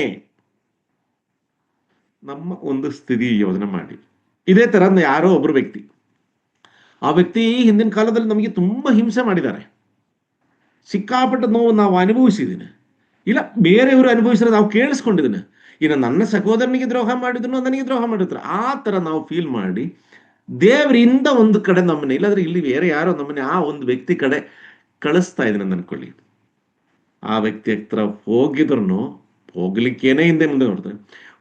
[SPEAKER 1] ನಮ್ಮ ಒಂದು ಸ್ಥಿತಿ ಯೋಜನೆ ಮಾಡಿ, ಇದೇ ತರ ಯಾರೋ ಒಬ್ರು ವ್ಯಕ್ತಿ, ಆ ವ್ಯಕ್ತಿ ಹಿಂದಿನ ಕಾಲದಲ್ಲಿ ನಮಗೆ ತುಂಬಾ ಹಿಂಸೆ ಮಾಡಿದ್ದಾರೆ, ಸಿಕ್ಕಾಪಟ್ಟ ನೋವು ನಾವು ಅನುಭವಿಸಿದ್ದೀನಿ, ಇಲ್ಲ ಬೇರೆಯವರು ಅನುಭವಿಸಿದ್ರೆ ನಾವು ಕೇಳಿಸ್ಕೊಂಡಿದ್ದೀನಿ. ಇನ್ನು ನನ್ನ ಸಹೋದರನಿಗೆ ದ್ರೋಹ ಮಾಡಿದ್ರು, ನನಗೆ ದ್ರೋಹ ಮಾಡಿದ್ರು, ಆ ತರ ನಾವು ಫೀಲ್ ಮಾಡಿ ದೇವರಿಂದ ಒಂದು ಕಡೆ ನಮ್ಮನೆ, ಇಲ್ಲಾಂದ್ರೆ ಇಲ್ಲಿ ಬೇರೆ ಯಾರೋ ನಮ್ಮನೆ ಆ ಒಂದು ವ್ಯಕ್ತಿ ಕಡೆ ಕಳಿಸ್ತಾ ಇದ್ದೀನಿ ಅನ್ಕೊಳ್ಳಿ. ಆ ವ್ಯಕ್ತಿ ಹತ್ರ ಹೋಗಿದ್ರು, ಹೋಗ್ಲಿಕ್ಕೇನೆ ಹಿಂದೆ ಮುಂದೆ ನೋಡ್ತಾರೆ,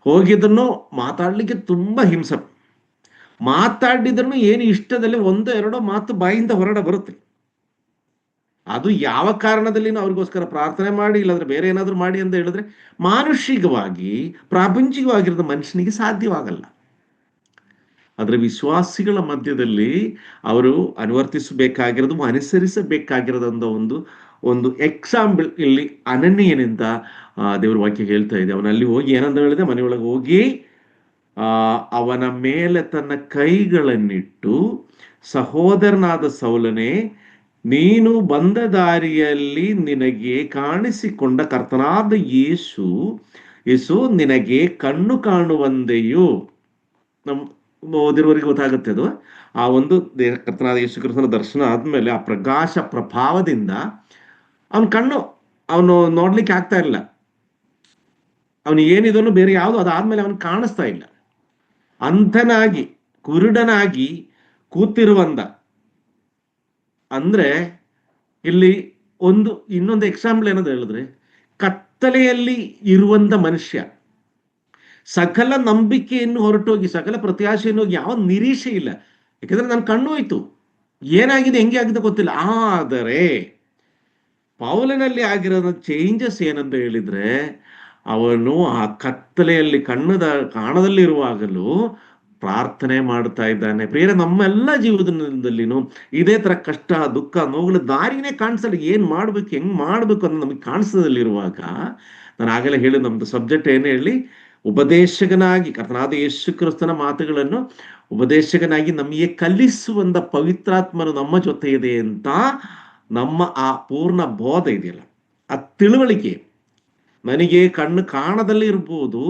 [SPEAKER 1] ಹೋಗಿದ್ರು ಮಾತಾಡ್ಲಿಕ್ಕೆ ತುಂಬಾ ಹಿಂಸೆ, ಮಾತಾಡಿದ್ರು ಏನು ಇಷ್ಟದಲ್ಲಿ ಒಂದೋ ಎರಡೋ ಮಾತು ಬಾಯಿಂದ ಹೊರಡೆ ಬರುತ್ತೆ. ಅದು ಯಾವ ಕಾರಣದಲ್ಲಿ ಅವ್ರಿಗೋಸ್ಕರ ಪ್ರಾರ್ಥನೆ ಮಾಡಿ ಇಲ್ಲಾಂದ್ರೆ ಬೇರೆ ಏನಾದ್ರು ಮಾಡಿ ಅಂತ ಹೇಳಿದ್ರೆ ಮಾನುಷಿಕವಾಗಿ, ಪ್ರಾಪಂಚಿಕವಾಗಿರೋದು ಮನುಷ್ಯನಿಗೆ ಸಾಧ್ಯವಾಗಲ್ಲ. ಆದ್ರೆ ವಿಶ್ವಾಸಿಗಳ ಮಧ್ಯದಲ್ಲಿ ಅವರು ಅನುವರ್ತಿಸಬೇಕಾಗಿರೋದು, ಅನುಸರಿಸಬೇಕಾಗಿರೋದಂತ ಒಂದು ಎಕ್ಸಾಂಪಲ್ ಇಲ್ಲಿ ಅನನ್ಯನಿಂದ ದೇವ್ರ ವಾಕ್ಯ ಹೇಳ್ತಾ ಇದೆ. ಅವನಲ್ಲಿ ಹೋಗಿ ಏನಂತ ಹೇಳಿದೆ, ಮನೆಯೊಳಗೆ ಹೋಗಿ ಅವನ ಮೇಲೆ ತನ್ನ ಕೈಗಳನ್ನಿಟ್ಟು ಸಹೋದರನಾದ ಸೌಲನೇ, ನೀನು ಬಂದ ದಾರಿಯಲ್ಲಿ ನಿನಗೆ ಕಾಣಿಸಿಕೊಂಡ ಕರ್ತನಾದ ಯೇಸು ನಿನಗೆ ಕಣ್ಣು ಕಾಣುವಂತೆಯೂ. ನಮ್ಮ ಓದಿರೋರಿಗೆ ಗೊತ್ತಾಗುತ್ತೆ ಅದು. ಆ ಒಂದು ಕರ್ತನಾದ ಯೇಸು ಕ್ರಿಸ್ತನ ದರ್ಶನ ಆದ್ಮೇಲೆ ಆ ಪ್ರಕಾಶ ಪ್ರಭಾವದಿಂದ ಅವನ ಕಣ್ಣು ಅವನು ನೋಡ್ಲಿಕ್ಕೆ ಆಗ್ತಾ ಇಲ್ಲ. ಅವನು ಏನಿದನು ಬೇರೆ ಯಾವುದು ಅದಾದ್ಮೇಲೆ ಅವನು ಕಾಣಿಸ್ತಾ ಇಲ್ಲ. ಅಂಧನಾಗಿ ಕುರುಡನಾಗಿ ಕೂತಿರುವಂದ. ಅಂದ್ರೆ ಇಲ್ಲಿ ಇನ್ನೊಂದು ಎಕ್ಸಾಂಪಲ್ ಏನಂತ ಹೇಳಿದ್ರೆ, ಕತ್ತಲೆಯಲ್ಲಿ ಇರುವಂತ ಮನುಷ್ಯ ಸಕಲ ನಂಬಿಕೆಯನ್ನು ಹೊರಟೋಗಿ, ಸಕಲ ಪ್ರತ್ಯಾಶೆಯನ್ನು ಹೋಗಿ, ಯಾವ ನಿರೀಕ್ಷೆ ಇಲ್ಲ. ಯಾಕಂದ್ರೆ ನನ್ನ ಕಣ್ಣು ಹೋಯ್ತು, ಏನಾಗಿದೆ ಹೆಂಗೆ ಆಗಿದೆ ಗೊತ್ತಿಲ್ಲ. ಆದರೆ ಪೌಲನಲ್ಲಿ ಆಗಿರೋ ಚೇಂಜಸ್ ಏನಂತ ಹೇಳಿದ್ರೆ, ಅವನು ಆ ಕತ್ತಲೆಯಲ್ಲಿ ಕಾಣದಲ್ಲಿರುವಾಗಲೂ ಪ್ರಾರ್ಥನೆ ಮಾಡ್ತಾ ಇದ್ದಾನೆ. ಪ್ರಿಯರೇ, ನಮ್ಮೆಲ್ಲ ಜೀವನದಲ್ಲಿನೂ ಇದೇ ತರ ಕಷ್ಟ, ದುಃಖ, ನೋವುಗಳ ದಾರಿನೇ ಕಾಣಿಸಲ್ಲ. ಏನ್ ಮಾಡ್ಬೇಕು, ಹೆಂಗ್ ಮಾಡ್ಬೇಕು ಅನ್ನೋ ನಮಗೆ ಕಾಣಿಸದಲ್ಲಿರುವಾಗ, ನಾನು ಆಗಲೇ ಹೇಳಿ ನಮ್ದು ಸಬ್ಜೆಕ್ಟ್ ಏನು ಹೇಳಿ, ಉಪದೇಶಕನಾಗಿ ಕರ್ತನಾದ ಯೇಸು ಕ್ರಿಸ್ತನ ಮಾತುಗಳನ್ನು ಉಪದೇಶಕನಾಗಿ ನಮಗೆ ಕಲಿಸುವಂತ ಪವಿತ್ರಾತ್ಮನು ನಮ್ಮ ಜೊತೆ ಇದೆ ಅಂತ ನಮ್ಮ ಆ ಪೂರ್ಣ ಬೋಧ ಇದೆಯಲ್ಲ, ಆ ತಿಳುವಳಿಕೆ. ನನಗೆ ಕಣ್ಣು ಕಾಣದಲ್ಲಿ ಇರ್ಬೋದು,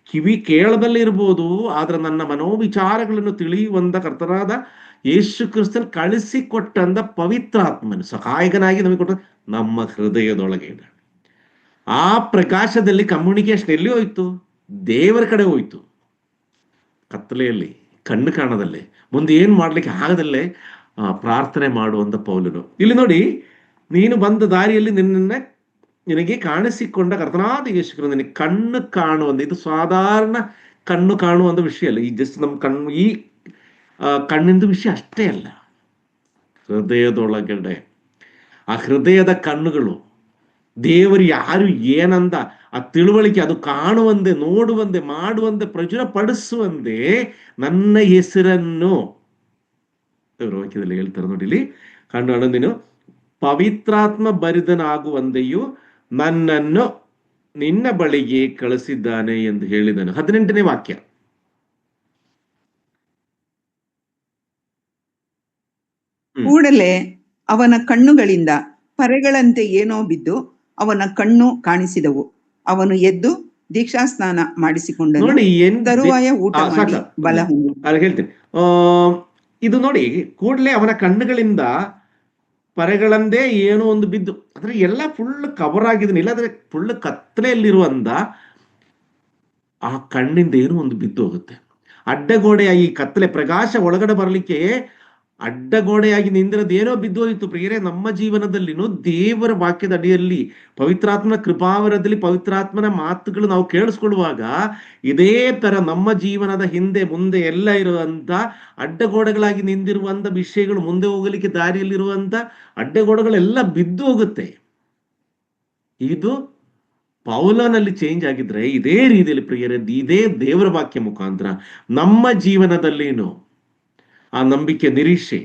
[SPEAKER 1] ಕಿವಿ ಕೇಳದಲ್ಲಿ ಇರ್ಬೋದು, ಆದ್ರೆ ನನ್ನ ಮನೋವಿಚಾರಗಳನ್ನು ತಿಳಿಯುವಂತ ಕರ್ತನಾದ ಯೇಸು ಕ್ರಿಸ್ತನ್ ಕಳಿಸಿಕೊಟ್ಟಂತ ಪವಿತ್ರಾತ್ಮನು ಸಹಾಯಕನಾಗಿ ನಮಗೆ ಕೊಟ್ಟ ನಮ್ಮ ಹೃದಯದೊಳಗೆ ಇದೆ. ಆ ಪ್ರಕಾಶದಲ್ಲಿ ಕಮ್ಯುನಿಕೇಶನ್ ಎಲ್ಲಿ ಹೋಯ್ತು? ದೇವರ ಕಡೆ ಹೋಯ್ತು. ಕತ್ತಲೆಯಲ್ಲಿ ಕಣ್ಣು ಕಾಣದಲ್ಲೇ ಮುಂದೆ ಏನ್ ಮಾಡ್ಲಿಕ್ಕೆ ಆಗದಲ್ಲೇ ಪ್ರಾರ್ಥನೆ ಮಾಡುವಂತ ಪೌಲನು ಇಲ್ಲಿ ನೋಡಿ, ನೀನು ಬಂದ ದಾರಿಯಲ್ಲಿ ನಿನಗೆ ಕಾಣಿಸಿಕೊಂಡ ಕರ್ತನಾದ ಯೇಸು ಕ್ರಿಸ್ತನು ನಿನಗೆ ಕಣ್ಣು ಕಾಣುವಂತ. ಇದು ಸಾಧಾರಣ ಕಣ್ಣು ಕಾಣುವಂತ ವಿಷಯ ಅಲ್ಲ. ಈ ಜಸ್ಟ್ ನಮ್ಮ ಕಣ್ಣು, ಈ ಕಣ್ಣಿಂದ ವಿಷಯ ಅಷ್ಟೇ ಅಲ್ಲ. ಹೃದಯದೊಳಗಡೆ ಆ ಹೃದಯದ ಕಣ್ಣುಗಳು ದೇವರು ಯಾರು ಏನಂದ ಆ ತಿಳುವಳಿಕೆ, ಅದು ಕಾಣುವಂತೆ, ನೋಡುವಂತೆ, ಮಾಡುವಂತೆ, ಪ್ರಚುರಪಡಿಸುವಂತೆ ನನ್ನ ಹೆಸರನ್ನು ವಾಕ್ಯದಲ್ಲಿ ಹೇಳ್ತಾರೆ ನೋಡಿ. ಇಲ್ಲಿ ಕಂಡು ನೀನು ಪವಿತ್ರಾತ್ಮ ಭರಿತನಾಗುವಂತೆಯೂ ನನ್ನನ್ನು ನಿನ್ನ ಬಳಿಗೆ ಕಳಿಸಿದ್ದಾನೆ ಎಂದು ಹೇಳಿದನು. 18ನೇ ವಾಕ್ಯ.
[SPEAKER 2] ಕೂಡಲೇ ಅವನ ಕಣ್ಣುಗಳಿಂದ ಪರೆಗಳಂತೆ ಏನೋ ಬಿದ್ದು ಅವನ ಕಣ್ಣು ಕಾಣಿಸಿದವು. ಅವನು ಎದ್ದು ದೀಕ್ಷಾಸ್ನಾನ ಮಾಡಿಸಿಕೊಂಡನು.
[SPEAKER 1] ನೋಡಿ,
[SPEAKER 2] ತರುವಾಯ ಊಟ ಮಾಡಿ ಬಲ ಹೊಂದಿದನು.
[SPEAKER 1] ಹೇಳ್ತೀನಿ, ಇದು ನೋಡಿ, ಕೂಡಲೇ ಅವನ ಕಣ್ಣುಗಳಿಂದ ಪರೆಗಳಂದೇ ಏನೋ ಒಂದು ಬಿದ್ದು, ಅಂದ್ರೆ ಎಲ್ಲ ಫುಲ್ ಕವರ್ ಆಗಿದನು, ಇಲ್ಲಾಂದ್ರೆ ಫುಲ್ ಕತ್ತಲೆಯಲ್ಲಿರುವಂತ ಆ ಕಣ್ಣಿಂದ ಏನೋ ಒಂದು ಬಿದ್ದು ಹೋಗುತ್ತೆ. ಅಡ್ಡಗೋಡೆಯಾಗಿ ಕತ್ತಲೆ ಪ್ರಕಾಶ ಒಳಗಡೆ ಬರಲಿಕ್ಕೆ ಅಡ್ಡಗೋಡೆಯಾಗಿ ನಿಂದಿರೋದು ಏನೋ ಬಿದ್ದು ಹೋಯಿತು. ಪ್ರಿಯರೇ, ನಮ್ಮ ಜೀವನದಲ್ಲಿನೂ ದೇವರ ವಾಕ್ಯದ ಅಡಿಯಲ್ಲಿ ಪವಿತ್ರಾತ್ಮನ ಕೃಪಾವರದಲ್ಲಿ ಪವಿತ್ರಾತ್ಮನ ಮಾತುಗಳು ನಾವು ಕೇಳಿಸ್ಕೊಳ್ಳುವಾಗ ಇದೇ ತರ ನಮ್ಮ ಜೀವನದ ಹಿಂದೆ ಮುಂದೆ ಎಲ್ಲ ಇರುವಂತ ಅಡ್ಡಗೋಡೆಗಳಾಗಿ ನಿಂದಿರುವಂತ ವಿಷಯಗಳು, ಮುಂದೆ ಹೋಗಲಿಕ್ಕೆ ದಾರಿಯಲ್ಲಿರುವಂತ ಅಡ್ಡಗೋಡೆಗಳೆಲ್ಲ ಬಿದ್ದು ಹೋಗುತ್ತೆ. ಇದು ಪೌಲನಲ್ಲಿ ಚೇಂಜ್ ಆಗಿದ್ರೆ ಇದೇ ರೀತಿಯಲ್ಲಿ ಪ್ರಿಯರೇ, ಇದೇ ದೇವರ ವಾಕ್ಯ ಮುಖಾಂತರ ನಮ್ಮ ಜೀವನದಲ್ಲೇನು ಆ ನಂಬಿಕೆ, ನಿರೀಕ್ಷೆ,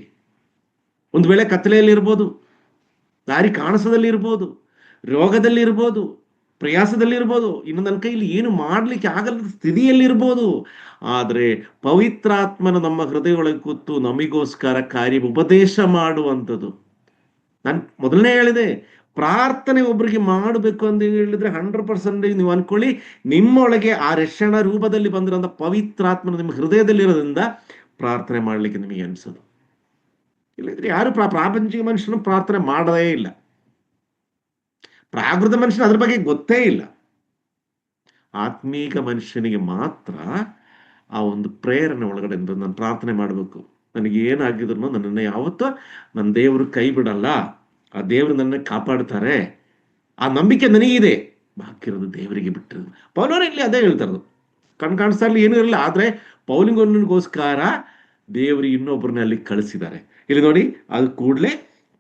[SPEAKER 1] ಒಂದು ವೇಳೆ ಕತ್ತಲೆಯಲ್ಲಿ ಇರ್ಬೋದು, ದಾರಿ ಕಾಣಿಸದಲ್ಲಿ ಇರ್ಬೋದು, ರೋಗದಲ್ಲಿ ಇರ್ಬೋದು, ಪ್ರಯಾಸದಲ್ಲಿ ಇರ್ಬೋದು, ಇನ್ನು ನನ್ನ ಕೈಲಿ ಏನು ಮಾಡ್ಲಿಕ್ಕೆ ಆಗಲ್ಲದ ಸ್ಥಿತಿಯಲ್ಲಿ ಇರ್ಬೋದು, ಆದ್ರೆ ಪವಿತ್ರಾತ್ಮನ ನಮ್ಮ ಹೃದಯೊಳಗೆ ಕೂತು ನಮಗೋಸ್ಕರ ಕಾರ್ಯ ಉಪದೇಶ ಮಾಡುವಂಥದ್ದು. ನಾನು ಮೊದಲನೇ ಹೇಳಿದೆ, ಪ್ರಾರ್ಥನೆ ಒಬ್ಬರಿಗೆ ಮಾಡಬೇಕು ಅಂತ ಹೇಳಿದ್ರೆ 100% ನೀವು ಅನ್ಕೊಳ್ಳಿ, ನಿಮ್ಮೊಳಗೆ ಆ ರಕ್ಷಣ ರೂಪದಲ್ಲಿ ಬಂದಿರೋಂಥ ಪವಿತ್ರಾತ್ಮನ ನಿಮ್ಮ ಹೃದಯದಲ್ಲಿರೋದ್ರಿಂದ ಪ್ರಾರ್ಥನೆ ಮಾಡ್ಲಿಕ್ಕೆ ನಿಮಗೆ ಅನ್ಸೋದು. ಇಲ್ಲದ್ರೆ ಯಾರು ಪ್ರಾಪಂಚಿಕ ಮನುಷ್ಯನು ಪ್ರಾರ್ಥನೆ ಮಾಡದೇ ಇಲ್ಲ. ಪ್ರಾಕೃತ ಮನುಷ್ಯನ ಅದ್ರ ಬಗ್ಗೆ ಗೊತ್ತೇ ಇಲ್ಲ. ಆತ್ಮೀಕ ಮನುಷ್ಯನಿಗೆ ಮಾತ್ರ ಆ ಒಂದು ಪ್ರೇರಣೆ ಒಳಗಡೆ ನಾನು ಪ್ರಾರ್ಥನೆ ಮಾಡಬೇಕು, ನನಗೆ ಏನಾಗಿದ್ರು ನನ್ನನ್ನು ಯಾವತ್ತೂ ನನ್ನ ದೇವರು ಕೈ ಬಿಡಲ್ಲ, ಆ ದೇವರು ನನ್ನ ಕಾಪಾಡ್ತಾರೆ, ಆ ನಂಬಿಕೆ ನನಗಿದೆ. ಬಾಕಿರೋದು ದೇವರಿಗೆ ಬಿಟ್ಟಿರೋದು. ಪೌಲರು ಇಲ್ಲಿ ಅದೇ ಹೇಳ್ತಾರದು. ಕಾಣಿಸ್ತಾ ಇರಲಿ, ಏನೂ ಇರಲಿಲ್ಲ, ಆದ್ರೆ ಪೌಲಿಗೋಸ್ಕರ ದೇವರು ಇನ್ನೊಬ್ಬರನ್ನ ಅಲ್ಲಿ ಕಳಿಸಿದ್ದಾರೆ. ಇಲ್ಲಿ ನೋಡಿ, ಅದು ಕೂಡಲೇ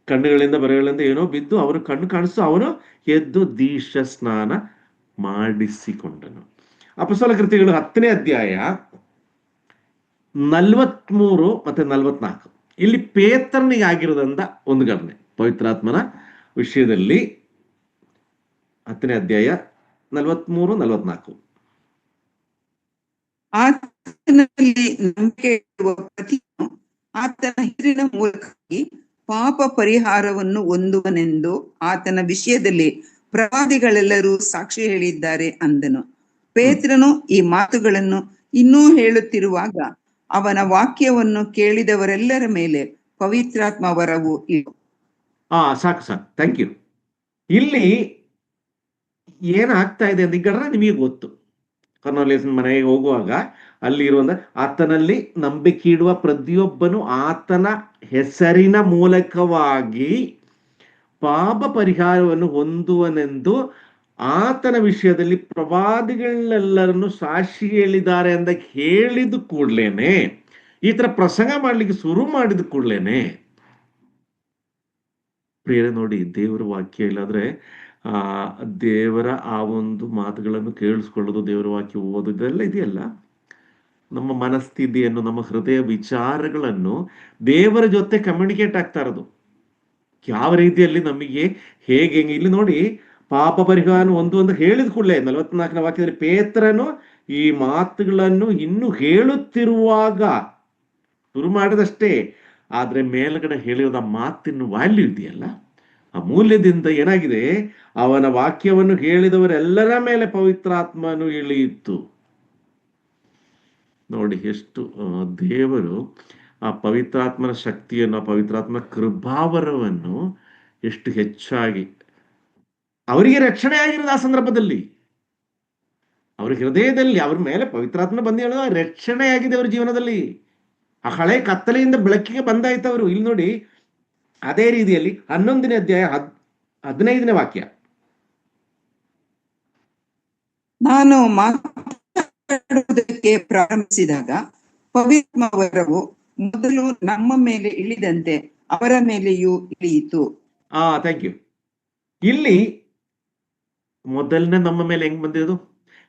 [SPEAKER 1] ಕಣ್ಣುಗಳಿಂದ ಬರೆಗಳಿಂದ ಏನೋ ಬಿದ್ದು ಅವನು ಕಣ್ಣು ಕಾಣಿಸ್ತು, ಅವನು ಎದ್ದು ದೀಕ್ಷಾ ಸ್ನಾನ ಮಾಡಿಸಿಕೊಂಡನು. ಅಪೊಸ್ತಲ ಕೃತ್ಯಗಳು 10ನೇ ಅಧ್ಯಾಯ 43 ಮತ್ತೆ 44. ಇಲ್ಲಿ ಪೇತ್ರನಿಗೆ ಆಗಿರೋದಂತ ಒಂದು ಘಟನೆ ಪವಿತ್ರಾತ್ಮನ ವಿಷಯದಲ್ಲಿ. 10ನೇ ಅಧ್ಯಾಯ 43-44.
[SPEAKER 2] ಆತನಲ್ಲಿ ನಂಬಿಕೆ ಇರುವ ಪ್ರತಿಯೊಬ್ಬನು ಆತನ ಹೆಸರಿನ ಮೂಲಕವಾಗಿ ಪಾಪ ಪರಿಹಾರವನ್ನು ಹೊಂದುವನೆಂದು ಆತನ ವಿಷಯದಲ್ಲಿ ಪ್ರವಾದಿಗಳೆಲ್ಲರೂ ಸಾಕ್ಷಿ ಹೇಳಿದ್ದಾರೆ ಅಂದನು. ಪೇತ್ರನು ಈ ಮಾತುಗಳನ್ನು ಇನ್ನೂ ಹೇಳುತ್ತಿರುವಾಗ ಅವನ ವಾಕ್ಯವನ್ನು ಕೇಳಿದವರೆಲ್ಲರ ಮೇಲೆ ಪವಿತ್ರಾತ್ಮ ವರವು ಇತ್ತು.
[SPEAKER 1] ಸಾಕು ಥ್ಯಾಂಕ್ ಯು. ಇಲ್ಲಿ ಏನಾಗ್ತಾ ಇದೆ ಅಂತ ಈಗ ನಿಮಗೆ ಗೊತ್ತು. ಕೊರ್ನೆಲಿಯಸನ ಮನೆಗೆ ಹೋಗುವಾಗ ಅಲ್ಲಿ ಇರುವಂತ ಆತನಲ್ಲಿ ನಂಬಿಕೆ ಇಡುವ ಪ್ರತಿಯೊಬ್ಬನು ಆತನ ಹೆಸರಿನ ಮೂಲಕವಾಗಿ ಪಾಪ ಪರಿಹಾರವನ್ನು ಹೊಂದುವನೆಂದು ಆತನ ವಿಷಯದಲ್ಲಿ ಪ್ರವಾದಿಗಳೆಲ್ಲರನ್ನು ಸಾಕ್ಷಿ ಹೇಳಿದ್ದಾರೆ ಅಂತ ಹೇಳಿದ ಕೂಡ್ಲೇನೆ, ಈ ತರ ಪ್ರಸಂಗ ಮಾಡ್ಲಿಕ್ಕೆ ಶುರು ಮಾಡಿದ ಕೂಡ್ಲೇನೆ, ಪ್ರಿಯರೇ ನೋಡಿ, ದೇವರ ವಾಕ್ಯ ಇಲ್ಲಾದ್ರೆ ದೇವರ ಆ ಒಂದು ಮಾತುಗಳನ್ನು ಕೇಳಿಸ್ಕೊಳ್ಳೋದು, ದೇವರ ವಾಕ್ಯ ಓದೋದೆಲ್ಲ ಇದೆಯಲ್ಲ, ನಮ್ಮ ಮನಸ್ಥಿತಿಯನ್ನು, ನಮ್ಮ ಹೃದಯ ವಿಚಾರಗಳನ್ನು ದೇವರ ಜೊತೆ ಕಮ್ಯುನಿಕೇಟ್ ಆಗ್ತಾ ಇರೋದು. ಯಾವ ರೀತಿಯಲ್ಲಿ ನಮಗೆ ಹೇಗೆ ಇಲ್ಲಿ ನೋಡಿ, ಪಾಪ ಪರಿಹಾರ ಒಂದು ಹೇಳಿದ ಕೂಡಲೇ 44ನೇ ವಾಕ್ಯದಲ್ಲಿ ಪೇತ್ರನು ಈ ಮಾತುಗಳನ್ನು ಇನ್ನು ಹೇಳುತ್ತಿರುವಾಗ, ಶುರು ಮಾಡಿದಷ್ಟೇ, ಆದ್ರೆ ಮೇಲ್ಗಡೆ ಹೇಳಿದ ಮಾತಿನ ವ್ಯಾಲ್ಯೂ ಇದೆಯಲ್ಲ, ಆ ಮೂಲ್ಯದಿಂದ ಏನಾಗಿದೆ, ಅವನ ವಾಕ್ಯವನ್ನು ಹೇಳಿದವರೆಲ್ಲರ ಮೇಲೆ ಪವಿತ್ರಾತ್ಮನು ಇಳಿಯಿತು. ನೋಡಿ ಎಷ್ಟು ದೇವರು ಆ ಪವಿತ್ರಾತ್ಮನ ಶಕ್ತಿಯನ್ನು, ಆ ಪವಿತ್ರಾತ್ಮನ ಕೃಪಾವರವನ್ನು ಎಷ್ಟು ಹೆಚ್ಚಾಗಿ ಅವರಿಗೆ ರಕ್ಷಣೆ ಆಗಿರೋದು. ಆ ಸಂದರ್ಭದಲ್ಲಿ ಅವ್ರ ಹೃದಯದಲ್ಲಿ ಅವ್ರ ಮೇಲೆ ಪವಿತ್ರಾತ್ಮ ಬಂದು ಹೇಳೋದು ರಕ್ಷಣೆ ಆಗಿದೆ ಅವ್ರ ಜೀವನದಲ್ಲಿ. ಆ ಹಳೆ ಕತ್ತಲೆಯಿಂದ ಬೆಳಕಿಗೆ ಬಂದಾಯ್ತವರು. ಇಲ್ಲಿ ನೋಡಿ, ಅದೇ ರೀತಿಯಲ್ಲಿ 11ನೇ ಅಧ್ಯಾಯ 15ನೇ ವಾಕ್ಯ,
[SPEAKER 2] ನಾನು ಮಾತಾಡುವುದಕ್ಕೆ ಪ್ರಾರಂಭಿಸಿದಾಗ ಪವಿತ್ರ ವರವು ಮೊದಲು ನಮ್ಮ ಮೇಲೆ ಇಳಿದಂತೆ ಅವರ ಮೇಲೆಯೂ ಇಳಿಯಿತು.
[SPEAKER 1] Thank you. ಇಲ್ಲಿ ಮೊದಲನೇ ನಮ್ಮ ಮೇಲೆ ಹೆಂಗ್ ಬಂದಿರೋದು?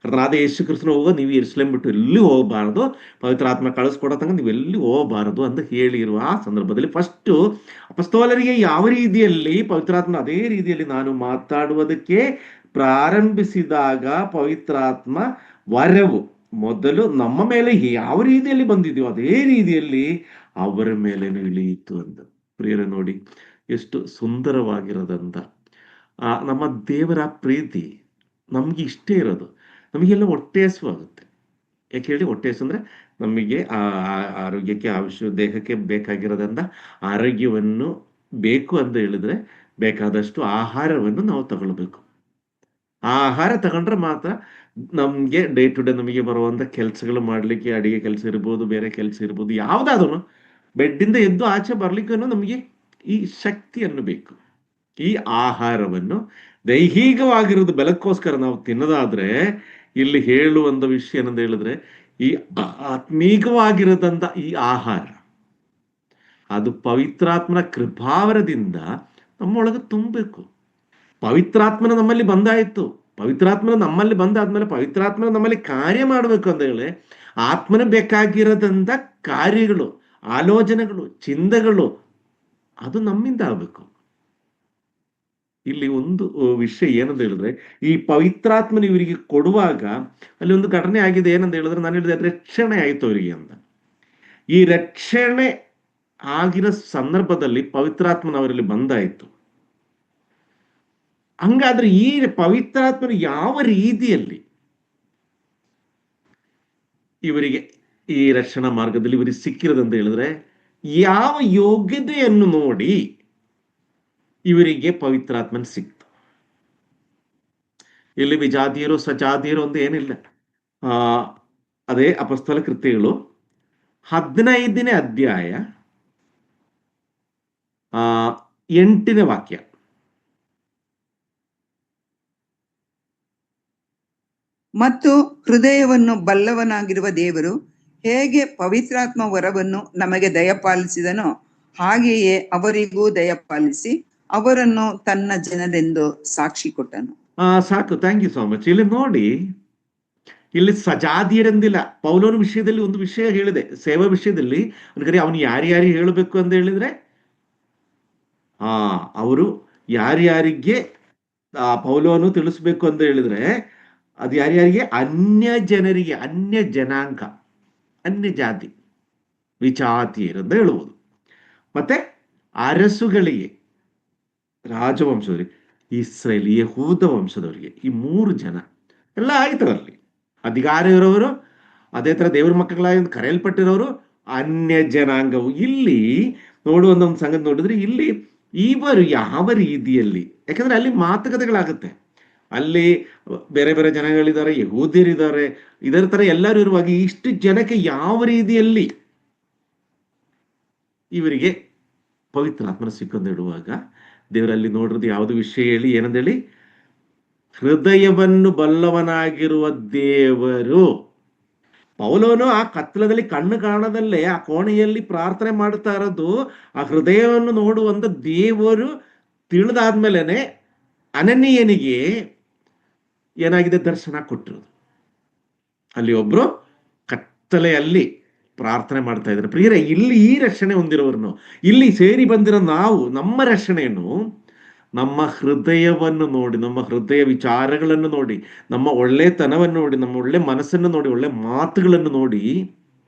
[SPEAKER 1] ರಾಧೆ ಯೇಸು ಕ್ರಿಸ್ತನ ಹೋಗೋ, ನೀವು ಯೆರೂಸಲೇಮ್ ಬಿಟ್ಟು ಎಲ್ಲಿ ಹೋಗಬಾರದು, ಪವಿತ್ರ ಆತ್ಮ ಕಳಿಸ್ಕೊಡೋ ತನಕ ನೀವು ಎಲ್ಲಿ ಹೋಗಬಾರದು ಅಂತ ಹೇಳಿರುವ ಆ ಸಂದರ್ಭದಲ್ಲಿ ಫಸ್ಟ್ ಅಪೊಸ್ತಲರಿಗೆ ಯಾವ ರೀತಿಯಲ್ಲಿ ಪವಿತ್ರಾತ್ಮ, ಅದೇ ರೀತಿಯಲ್ಲಿ ನಾನು ಮಾತಾಡುವುದಕ್ಕೆ ಪ್ರಾರಂಭಿಸಿದಾಗ ಪವಿತ್ರಾತ್ಮ ವರವು ಮೊದಲು ನಮ್ಮ ಮೇಲೆ ಯಾವ ರೀತಿಯಲ್ಲಿ ಬಂದಿದೆಯೋ ಅದೇ ರೀತಿಯಲ್ಲಿ ಅವರ ಮೇಲೇನು ಇಳಿಯಿತು ಅಂತ. ಪ್ರಿಯರೇ ನೋಡಿ, ಎಷ್ಟು ಸುಂದರವಾಗಿರೋದಂತ ನಮ್ಮ ದೇವರ ಪ್ರೀತಿ ನಮ್ಗೆ ಇಷ್ಟೇ ಇರೋದು. ನಮಗೆಲ್ಲ ಹೊಟ್ಟೆ ಹಸುವಾಗುತ್ತೆ. ಯಾಕೆ ಹೇಳಿ? ಹೊಟ್ಟೆ ಹಸು ಅಂದ್ರೆ ನಮಗೆ ಆರೋಗ್ಯಕ್ಕೆ ದೇಹಕ್ಕೆ ಬೇಕಾಗಿರೋದ್ರಿಂದ ಆರೋಗ್ಯವನ್ನು ಬೇಕು ಅಂತ ಹೇಳಿದ್ರೆ ಬೇಕಾದಷ್ಟು ಆಹಾರವನ್ನು ನಾವು ತಗೊಳ್ಬೇಕು. ಆ ಆಹಾರ ತಗೊಂಡ್ರೆ ಮಾತ್ರ ನಮ್ಗೆ ಡೇ ಟು ಡೇ ನಮಗೆ ಬರುವಂತ ಕೆಲಸಗಳು ಮಾಡ್ಲಿಕ್ಕೆ, ಅಡಿಗೆ ಕೆಲಸ ಇರ್ಬೋದು, ಬೇರೆ ಕೆಲಸ ಇರ್ಬೋದು, ಯಾವ್ದಾದ್ರು ಬೆಡ್ಡಿಂದ ಎದ್ದು ಆಚೆ ಬರ್ಲಿಕ್ಕೂ ನಮಗೆ ಈ ಶಕ್ತಿಯನ್ನು ಬೇಕು. ಈ ಆಹಾರವನ್ನು ದೈಹಿಕವಾಗಿರೋದು ಬೆಳಕೋಸ್ಕರ ನಾವು ತಿನ್ನೋದಾದ್ರೆ, ಇಲ್ಲಿ ಹೇಳುವಂತ ವಿಷಯ ಏನಂತ ಹೇಳಿದ್ರೆ, ಈ ಆತ್ಮೀಕವಾಗಿರೋದಂತ ಈ ಆಹಾರ ಅದು ಪವಿತ್ರಾತ್ಮನ ಕೃಪಾವರದಿಂದ ನಮ್ಮೊಳಗೆ ತುಂಬಬೇಕು. ಪವಿತ್ರಾತ್ಮನ ನಮ್ಮಲ್ಲಿ ಬಂದಾಯ್ತು. ಪವಿತ್ರಾತ್ಮನ ನಮ್ಮಲ್ಲಿ ಬಂದಾದ್ಮೇಲೆ ಪವಿತ್ರಾತ್ಮನ ನಮ್ಮಲ್ಲಿ ಕಾರ್ಯ ಮಾಡಬೇಕು ಅಂತ ಹೇಳಿ ಆತ್ಮನ ಬೇಕಾಗಿರೋದಂತ ಕಾರ್ಯಗಳು, ಆಲೋಚನೆಗಳು, ಚಿಂತನೆಗಳು ಅದು ನಮ್ಮಿಂದ ಆಗ್ಬೇಕು. ಇಲ್ಲಿ ಒಂದು ವಿಷಯ ಏನಂತ ಹೇಳಿದ್ರೆ, ಈ ಪವಿತ್ರಾತ್ಮನ ಇವರಿಗೆ ಕೊಡುವಾಗ ಅಲ್ಲಿ ಒಂದು ಘಟನೆ ಆಗಿದೆ. ಏನಂತ ಹೇಳಿದ್ರೆ, ನಾನು ಹೇಳಿದೆ ರಕ್ಷಣೆ ಆಯ್ತು ಅವರಿಗೆ ಅಂತ. ಈ ರಕ್ಷಣೆ ಆಗಿರೋ ಸಂದರ್ಭದಲ್ಲಿ ಪವಿತ್ರಾತ್ಮನ ಅವರಲ್ಲಿ ಬಂದಾಯ್ತು. ಹಂಗಾದ್ರೆ ಈ ಪವಿತ್ರಾತ್ಮನ ಯಾವ ರೀತಿಯಲ್ಲಿ ಇವರಿಗೆ ಈ ರಕ್ಷಣಾ ಮಾರ್ಗದಲ್ಲಿ ಇವರಿಗೆ ಸಿಕ್ಕಿರೋದಂತ ಹೇಳಿದ್ರೆ, ಯಾವ ಯೋಗ್ಯತೆಯನ್ನು ನೋಡಿ ಇವರಿಗೆ ಪವಿತ್ರಾತ್ಮನ್ ಸಿಕ್ತು. ಇಲ್ಲಿ ವಿಜಾತಿಯರು ಸಜಾತಿಯರು ಅಂತ ಏನಿಲ್ಲ. ಅದೇ ಅಪೊಸ್ತಲ ಕೃತ್ಯಗಳು 15ನೇ ಅಧ್ಯಾಯ 8ನೇ ವಾಕ್ಯ.
[SPEAKER 2] ಮತ್ತು ಹೃದಯವನ್ನು ಬಲ್ಲವನಾಗಿರುವ ದೇವರು ಹೇಗೆ ಪವಿತ್ರಾತ್ಮ ವರವನ್ನು ನಮಗೆ ದಯಪಾಲಿಸಿದನೋ ಹಾಗೆಯೇ ಅವರಿಗೂ ದಯಪಾಲಿಸಿ ಅವರನ್ನು ತನ್ನ ಜನರೆಂದು ಸಾಕ್ಷಿ ಕೊಟ್ಟನು.
[SPEAKER 1] ಸಾಕು, ಥ್ಯಾಂಕ್ ಯು ಸೋ ಮಚ್. ಇಲ್ಲಿ ನೋಡಿ, ಇಲ್ಲಿ ಸಜಾತಿಯರೆಂದಿಲ್ಲ. ಪೌಲನ ವಿಷಯದಲ್ಲಿ ಒಂದು ವಿಷಯ ಹೇಳಿದೆ, ಸೇವಾ ವಿಷಯದಲ್ಲಿ ಅವನು ಯಾರ್ಯಾರಿಗೆ ಹೇಳಬೇಕು ಅಂತ ಹೇಳಿದ್ರೆ, ಅವರು ಯಾರ್ಯಾರಿಗೆ ಪೌಲನು ತಿಳಿಸ್ಬೇಕು ಅಂತ ಹೇಳಿದ್ರೆ ಅದು ಯಾರ್ಯಾರಿಗೆ? ಅನ್ಯ ಜನರಿಗೆ, ಅನ್ಯ ಜನಾಂಗ, ಅನ್ಯ ಜಾತಿ. ವಿಜಾತಿಯರು ಅಂತ ಹೇಳುವುದು. ಮತ್ತೆ ಅರಸುಗಳಿಗೆ, ರಾಜವಂಶದವರಿಗೆ, ಇಸ್ರೇಲ್ ಯಹೂದ ವಂಶದವರಿಗೆ, ಈ 3 ಜನ ಎಲ್ಲ ಆಯ್ತರಲ್ಲಿ. ಅಧಿಕಾರ ಇರೋರು, ಅದೇ ತರ ದೇವ್ರ ಮಕ್ಕಳಾಗಿ ಕರೆಯಲ್ಪಟ್ಟಿರೋರು, ಅನ್ಯ ಜನಾಂಗವು. ಇಲ್ಲಿ ನೋಡುವಂತ ಒಂದು ಸಂಗತಿ ನೋಡಿದ್ರೆ, ಇಲ್ಲಿ ಇವರು ಯಾವ ರೀತಿಯಲ್ಲಿ, ಯಾಕಂದ್ರೆ ಅಲ್ಲಿ ಮಾತುಕತೆಗಳಾಗುತ್ತೆ, ಅಲ್ಲಿ ಬೇರೆ ಬೇರೆ ಜನಗಳಿದ್ದಾರೆ, ಯಹೂದ್ಯರಿದ್ದಾರೆ, ಇದರ ತರ ಎಲ್ಲರೂ ಇರುವಾಗ ಇಷ್ಟು ಜನಕ್ಕೆ ಯಾವ ರೀತಿಯಲ್ಲಿ ಇವರಿಗೆ ಪವಿತ್ರಾತ್ಮನ ಸಿಕ್ಕಂದಿಡುವಾಗ ದೇವರಲ್ಲಿ ನೋಡಿರೋದು ಯಾವುದು ವಿಷಯ ಹೇಳಿ, ಏನಂದೇಳಿ, ಹೃದಯವನ್ನು ಬಲ್ಲವನಾಗಿರುವ ದೇವರು. ಪೌಲನು ಆ ಕತ್ತಲದಲ್ಲಿ ಕಣ್ಣು ಕಾಣದಲ್ಲೇ ಆ ಕೋಣೆಯಲ್ಲಿ ಪ್ರಾರ್ಥನೆ ಮಾಡ್ತಾ ಇರೋದು ಆ ಹೃದಯವನ್ನು ನೋಡುವಂತ ದೇವರು ತಿಳಿದಾದ್ಮೇಲೆನೆ ಅನನೀಯನಿಗೆ ಏನಾಗಿದೆ, ದರ್ಶನ ಕೊಟ್ಟಿರೋದು. ಅಲ್ಲಿ ಒಬ್ರು ಕತ್ತಲೆಯಲ್ಲಿ ಪ್ರಾರ್ಥನೆ ಮಾಡ್ತಾ ಇದ್ದಾರೆ. ಪ್ರಿಯರೇ, ಇಲ್ಲಿ ಈ ರಕ್ಷಣೆ ಹೊಂದಿರೋರನ್ನು, ಇಲ್ಲಿ ಸೇರಿ ಬಂದಿರೋ ನಾವು, ನಮ್ಮ ರಕ್ಷಣೆಯನ್ನು ನಮ್ಮ ಹೃದಯವನ್ನು ನೋಡಿ, ನಮ್ಮ ಹೃದಯ ವಿಚಾರಗಳನ್ನು ನೋಡಿ, ನಮ್ಮ ಒಳ್ಳೆತನವನ್ನು ನೋಡಿ, ನಮ್ಮ ಒಳ್ಳೆ ಮನಸ್ಸನ್ನು ನೋಡಿ, ಒಳ್ಳೆ ಮಾತುಗಳನ್ನು ನೋಡಿ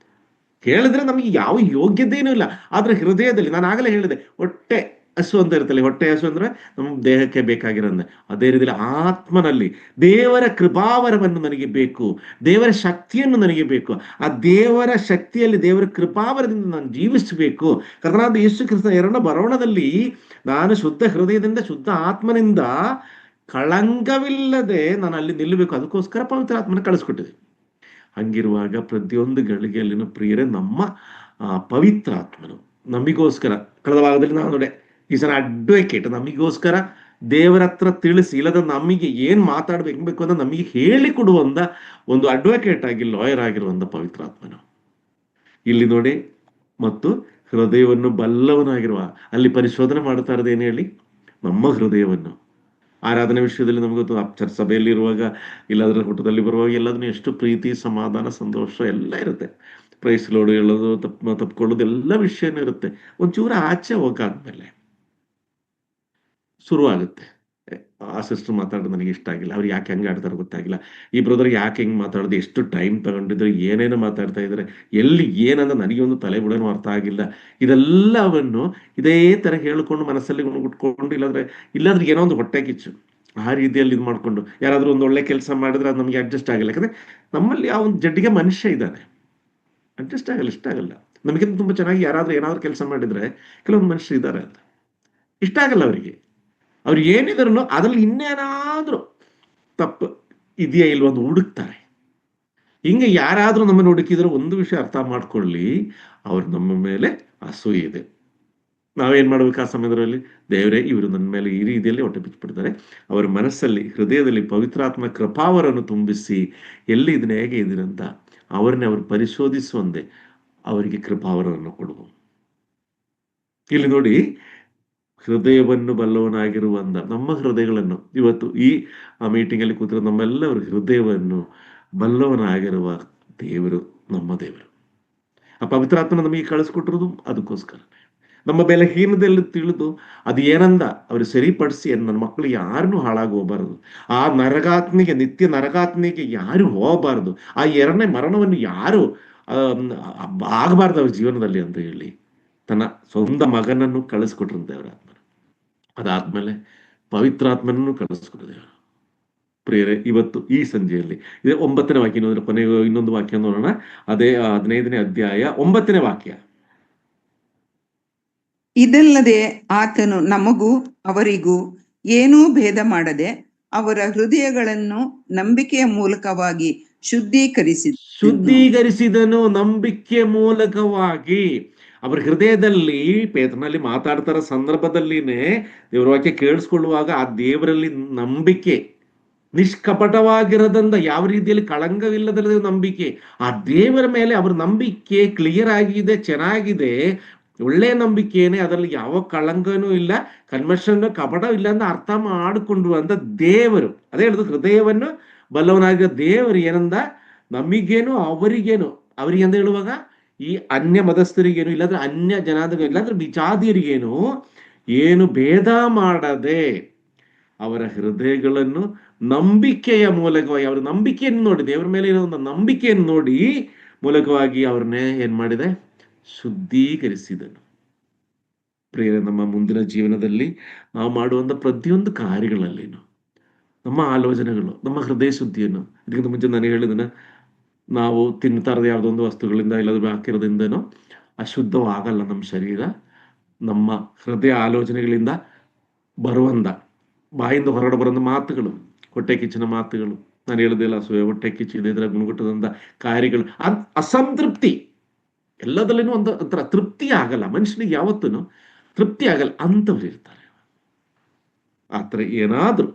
[SPEAKER 1] ಕೇಳಿದ್ರೆ ನಮಗೆ ಯಾವ ಯೋಗ್ಯತೆಯೂ ಇಲ್ಲ. ಆದ್ರೆ ಹೃದಯದಲ್ಲಿ, ನಾನು ಆಗಲೇ ಹೇಳಿದೆ, ಹೊಟ್ಟೆ ಹಸು ಅಂತ ಇರ್ತಲ್ಲ, ಹೊಟ್ಟೆ ಹಸು ಅಂದ್ರೆ ನಮ್ಮ ದೇಹಕ್ಕೆ ಬೇಕಾಗಿರೋದೆ. ಅದೇ ರೀತಿಯಲ್ಲಿ ಆತ್ಮನಲ್ಲಿ ದೇವರ ಕೃಪಾವರವನ್ನು ನನಗೆ ಬೇಕು, ದೇವರ ಶಕ್ತಿಯನ್ನು ನನಗೆ ಬೇಕು. ಆ ದೇವರ ಶಕ್ತಿಯಲ್ಲಿ, ದೇವರ ಕೃಪಾವರದಿಂದ ನಾನು ಜೀವಿಸಬೇಕು. ಕರ್ತನಾದ ಯೇಸು ಕ್ರಿಸ್ತ ಎರಡನೇ ಬರೋಣದಲ್ಲಿ ನಾನು ಶುದ್ಧ ಹೃದಯದಿಂದ, ಶುದ್ಧ ಆತ್ಮನಿಂದ, ಕಳಂಕವಿಲ್ಲದೆ ನಾನು ಅಲ್ಲಿ ನಿಲ್ಲಬೇಕು. ಅದಕ್ಕೋಸ್ಕರ ಪವಿತ್ರ ಆತ್ಮನ ಕಳಿಸ್ಕೊಟ್ಟಿದೆ. ಹಂಗಿರುವಾಗ ಪ್ರತಿಯೊಂದು ಗಳಿಗೆಯಲ್ಲಿನ ಪ್ರಿಯರೇ, ನಮ್ಮ ಪವಿತ್ರ ಆತ್ಮನು ನಮಗೋಸ್ಕರ, ಕಳೆದ ಭಾಗದಲ್ಲಿ ನಾವು ನೋಡಿ, ಈಸ್ ಅನ್ ಅಡ್ವೊಕೇಟ್, ನಮಗೋಸ್ಕರ ದೇವರ ಹತ್ರ ತಿಳಿಸಿ, ಇಲ್ಲದ ನಮಗೆ ಏನ್ ಮಾತಾಡ್ಬೇಕು ಅಂತ ನಮಗೆ ಹೇಳಿ ಕೊಡುವಂತ ಒಂದು ಅಡ್ವೊಕೇಟ್ ಆಗಿ, ಲಾಯರ್ ಆಗಿರುವಂತ ಪವಿತ್ರ ಆತ್ಮನು ಇಲ್ಲಿ ನೋಡಿ. ಮತ್ತು ಹೃದಯವನ್ನು ಬಲ್ಲವನಾಗಿರುವ, ಅಲ್ಲಿ ಪರಿಶೋಧನೆ ಮಾಡ್ತಾ ಇರೋದು ಏನು ಹೇಳಿ, ನಮ್ಮ ಹೃದಯವನ್ನು. ಆರಾಧನೆ ವಿಷಯದಲ್ಲಿ ನಮ್ಗೆ ಗೊತ್ತು, ಚರ್ಚ್ ಸಭೆಯಲ್ಲಿ ಇರುವಾಗ, ಇಲ್ಲಾಂದ್ರೆ ಊಟದಲ್ಲಿ ಬರುವಾಗ ಎಲ್ಲದನ್ನು ಎಷ್ಟು ಪ್ರೀತಿ, ಸಮಾಧಾನ, ಸಂತೋಷ ಎಲ್ಲ ಇರುತ್ತೆ. ಪ್ರೈಸ್ ಲೋಡು ಹೇಳೋದು, ತಪ್ಕೊಳ್ಳೋದು ಎಲ್ಲ ವಿಷಯನೂ ಇರುತ್ತೆ. ಒಂಚೂರ ಆಚೆ ಹೋಗಾದ್ಮೇಲೆ ಶುರುವಾಗುತ್ತೆ, ಆ ಸಿಸ್ಟರ್ ಮಾತಾಡೋದು ನನಗೆ ಇಷ್ಟ ಆಗಿಲ್ಲ, ಅವ್ರು ಯಾಕೆ ಹಂಗೆ ಆಡ್ತಾರೆ ಗೊತ್ತಾಗಿಲ್ಲ, ಈ ಬ್ರದರ್ ಯಾಕೆ ಹೆಂಗೆ ಮಾತಾಡೋದು, ಎಷ್ಟು ಟೈಮ್ ತಗೊಂಡಿದ್ರು, ಏನೇನು ಮಾತಾಡ್ತಾ ಇದ್ದಾರೆ, ಎಲ್ಲಿ ಏನಂದ ನನಗೆ ಒಂದು ತಲೆ ಬುಡನೂ ಅರ್ಥ ಆಗಿಲ್ಲ. ಇದೆಲ್ಲವನ್ನು ಇದೇ ತರ ಹೇಳ್ಕೊಂಡು ಮನಸ್ಸಲ್ಲಿ ಗುಟ್ಕೊಂಡು, ಇಲ್ಲಾಂದ್ರೆ ಏನೋ ಒಂದು ಹೊಟ್ಟೆ ಕಿಚ್ಚು, ಆ ರೀತಿಯಲ್ಲಿ ಇದು ಮಾಡ್ಕೊಂಡು ಯಾರಾದ್ರೂ ಒಂದು ಒಳ್ಳೆ ಕೆಲಸ ಮಾಡಿದ್ರೆ ಅದು ನಮಗೆ ಅಡ್ಜಸ್ಟ್ ಆಗಲ್ಲ. ಯಾಕಂದ್ರೆ ನಮ್ಮಲ್ಲಿ ಆ ಒಂದು ಜಡ್ಡಿಗೆ ಮನುಷ್ಯ ಇದ್ದಾನೆ, ಅಡ್ಜಸ್ಟ್ ಆಗಲ್ಲ, ಇಷ್ಟ ಆಗಲ್ಲ. ನಮಗಿಂತ ತುಂಬಾ ಚೆನ್ನಾಗಿ ಯಾರಾದ್ರೂ ಏನಾದ್ರು ಕೆಲಸ ಮಾಡಿದ್ರೆ ಕೆಲವೊಂದು ಮನುಷ್ಯರು ಇದ್ದಾರೆ ಅಂತ ಇಷ್ಟ ಆಗಲ್ಲ ಅವರಿಗೆ. ಅವ್ರು ಏನಿದ್ರು ಅದ್ರಲ್ಲಿ ಇನ್ನೇನಾದ್ರೂ ತಪ್ಪು ಇದೆಯಾ ಇಲ್ವ ಅಂತ ಹುಡುಕ್ತಾರೆ. ಹಿಂಗೆ ಯಾರಾದ್ರೂ ನಮ್ಮನ್ನು ಹುಡುಕಿದ್ರೆ ಒಂದು ವಿಷಯ ಅರ್ಥ ಮಾಡ್ಕೊಳ್ಳಿ, ಅವ್ರು ನಮ್ಮ ಮೇಲೆ ಅಸೂಯೆ ಇದೆ. ನಾವೇನ್ ಮಾಡ್ಬೇಕು ಆ ಸಮಯದಲ್ಲಿ, ದೇವರೇ ಇವರು ನನ್ನ ಮೇಲೆ ಈ ರೀತಿಯಲ್ಲಿ ಹೊಟ್ಟೆ ಬಿಚ್ಚಿಬಿಡ್ತಾರೆ, ಅವರ ಮನಸ್ಸಲ್ಲಿ, ಹೃದಯದಲ್ಲಿ ಪವಿತ್ರಾತ್ಮ ಕೃಪಾವರನ್ನು ತುಂಬಿಸಿ, ಎಲ್ಲಿ ಇದನ್ನ ಹೇಗೆ ಇದೀರಂತ ಅವ್ರನ್ನೇ ಅವ್ರು ಪರಿಶೋಧಿಸುವಂತೆ ಅವರಿಗೆ ಕೃಪಾವರವನ್ನು ಕೊಡುವ. ಇಲ್ಲಿ ನೋಡಿ, ಹೃದಯವನ್ನು ಬಲ್ಲವನಾಗಿರುವಂತ ನಮ್ಮ ಹೃದಯಗಳನ್ನು, ಇವತ್ತು ಈ ಮೀಟಿಂಗ್ ಅಲ್ಲಿ ಕೂತಿರೋ ನಮ್ಮೆಲ್ಲರ ಹೃದಯವನ್ನು ಬಲ್ಲವನಾಗಿರುವ ದೇವರು ನಮ್ಮ ದೇವರು. ಆ ಪವಿತ್ರಾತ್ಮನ ನಮಗೆ ಕಳಿಸ್ಕೊಟ್ಟಿರೋದು ಅದಕ್ಕೋಸ್ಕರ. ನಮ್ಮ ಬಲಹೀನದಲ್ಲಿ ತಿಳಿದು ಅದು ಏನಂದ ಅವರು ಸರಿಪಡಿಸಿ, ನನ್ನ ಮಕ್ಕಳು ಯಾರನ್ನೂ ಹಾಳಾಗಿ ಹೋಗಬಾರದು, ಆ ನರಗಾತ್ಮಿಗೆ, ನಿತ್ಯ ನರಗಾತ್ಮಿಗೆ ಯಾರು ಹೋಗಬಾರದು, ಆ ಎರಡನೇ ಮರಣವನ್ನು ಯಾರು ಆಗಬಾರ್ದು ಅವ್ರ ಜೀವನದಲ್ಲಿ ಅಂತ ಹೇಳಿ ತನ್ನ ಸ್ವಂತ ಮಗನನ್ನು ಕಳಿಸ್ಕೊಟ್ರು ದೇವರ ಆತ್ಮ. ಅದಾದ್ಮೇಲೆ ಪವಿತ್ರಾತ್ಮನನ್ನು ಕಳಿಸ್ಕೊಟ್ರು ದೇವರು. ಪ್ರಿಯರೇ, ಇವತ್ತು ಈ ಸಂಜೆಯಲ್ಲಿ ಇದೇ 9ನೇ ವಾಕ್ಯ, ಕೊನೆಗೆ ಇನ್ನೊಂದು ವಾಕ್ಯ ನೋಡೋಣ. ಅದೇ 15ನೇ ಅಧ್ಯಾಯ 9ನೇ ವಾಕ್ಯ.
[SPEAKER 2] ಇದಲ್ಲದೆ ಆತನು ನಮಗೂ ಅವರಿಗೂ ಏನೂ ಭೇದ ಮಾಡದೆ ಅವರ ಹೃದಯಗಳನ್ನು ನಂಬಿಕೆಯ ಮೂಲಕವಾಗಿ
[SPEAKER 1] ಶುದ್ಧೀಕರಿಸಿದನು. ನಂಬಿಕೆ ಮೂಲಕವಾಗಿ ಅವರ ಹೃದಯದಲ್ಲಿ, ಪೇತ್ರನಲ್ಲಿ ಮಾತಾಡ್ತಾರ ಸಂದರ್ಭದಲ್ಲಿನೇ ದೇವರ ವಾಕ್ಯ ಕೇಳಿಸ್ಕೊಳ್ಳುವಾಗ ಆ ದೇವರಲ್ಲಿ ನಂಬಿಕೆ ನಿಷ್ಕಪಟವಾಗಿರೋದ್ರಿಂದ, ಯಾವ ರೀತಿಯಲ್ಲಿ ಕಳಂಕವಿಲ್ಲದ ನಂಬಿಕೆ, ಆ ದೇವರ ಮೇಲೆ ಅವರ ನಂಬಿಕೆ ಕ್ಲಿಯರ್ ಆಗಿದೆ, ಚೆನ್ನಾಗಿದೆ, ಒಳ್ಳೆಯ ನಂಬಿಕೆಯೇ, ಅದರಲ್ಲಿ ಯಾವ ಕಳಂಕನೂ ಇಲ್ಲ, ಕನ್ವರ್ಷನ್ ಕಪಟ ಇಲ್ಲ ಅಂತ ಅರ್ಥ ಮಾಡಿಕೊಂಡು ಅಂತ ದೇವರು. ಅದೇ ಹೇಳಿದ್ರು, ಹೃದಯವನ್ನು ಬಲ್ಲವನಾಗಿರೋ ದೇವರು ಏನಂದ, ನಮಗೇನು ಅವರಿಗೇನು, ಅವರಿಗೆ ಅಂತ ಹೇಳುವಾಗ ಈ ಅನ್ಯ ಮತಸ್ಥರಿಗೇನು, ಇಲ್ಲಾಂದ್ರೆ ಅನ್ಯ ಜನಾಂಗ, ಇಲ್ಲಾಂದ್ರೆ ವಿಜಾತಿಯರಿಗೇನು ಏನು ಭೇದ ಮಾಡದೆ ಅವರ ಹೃದಯಗಳನ್ನು ನಂಬಿಕೆಯ ಮೂಲಕವಾಗಿ, ಅವರ ನಂಬಿಕೆಯನ್ನು ನೋಡಿ, ದೇವರ ಮೇಲೆ ಇರೋ ಒಂದು ನಂಬಿಕೆಯನ್ನು ನೋಡಿ ಮೂಲಕವಾಗಿ ಅವ್ರನ್ನೇ ಏನ್ ಮಾಡಿದೆ, ಶುದ್ಧೀಕರಿಸಿದನು. ಪ್ರಿಯರೇ, ನಮ್ಮ ಮುಂದಿನ ಜೀವನದಲ್ಲಿ ನಾವು ಮಾಡುವಂಥ ಪ್ರತಿಯೊಂದು ಕಾರ್ಯಗಳಲ್ಲಿನೂ ನಮ್ಮ ಆಲೋಚನೆಗಳು, ನಮ್ಮ ಹೃದಯ ಶುದ್ಧಿಯನ್ನು, ಇದಕ್ಕಿಂತ ಮುಂಚೆ ನಾನು ಹೇಳಿದನ, ನಾವು ತಿನ್ನುತ್ತಾ ಇರೋದು ಯಾವುದೋ ಒಂದು ವಸ್ತುಗಳಿಂದ ಇಲ್ಲದ್ರೆ ಹಾಕಿರೋದ್ರಿಂದನೋ ಅಶುದ್ಧವಾಗಲ್ಲ ನಮ್ಮ ಶರೀರ. ನಮ್ಮ ಹೃದಯ ಆಲೋಚನೆಗಳಿಂದ ಬರುವಂಥ, ಬಾಯಿಂದ ಹೊರಗಡೆ ಬರುವಂಥ ಮಾತುಗಳು, ಹೊಟ್ಟೆ ಕಿಚ್ಚಿನ ಮಾತುಗಳು, ನಾನು ಹೇಳೋದಿಲ್ಲ, ಹೊಟ್ಟೆ ಕಿಚ್ಚಿದೆ ಇದರ ಗುಣಗುಟ್ಟದಂಥ ಕಾರ್ಯಗಳು, ಅಸಂತೃಪ್ತಿ, ಎಲ್ಲದಲ್ಲಿನೂ ಒಂದು ಒಂಥರ ತೃಪ್ತಿ ಆಗಲ್ಲ ಮನುಷ್ಯನಿಗೆ, ಯಾವತ್ತೂ ತೃಪ್ತಿ ಆಗಲ್ಲ ಅಂಥವ್ರು ಇರ್ತಾರೆ. ಆ ಥರ ಏನಾದರೂ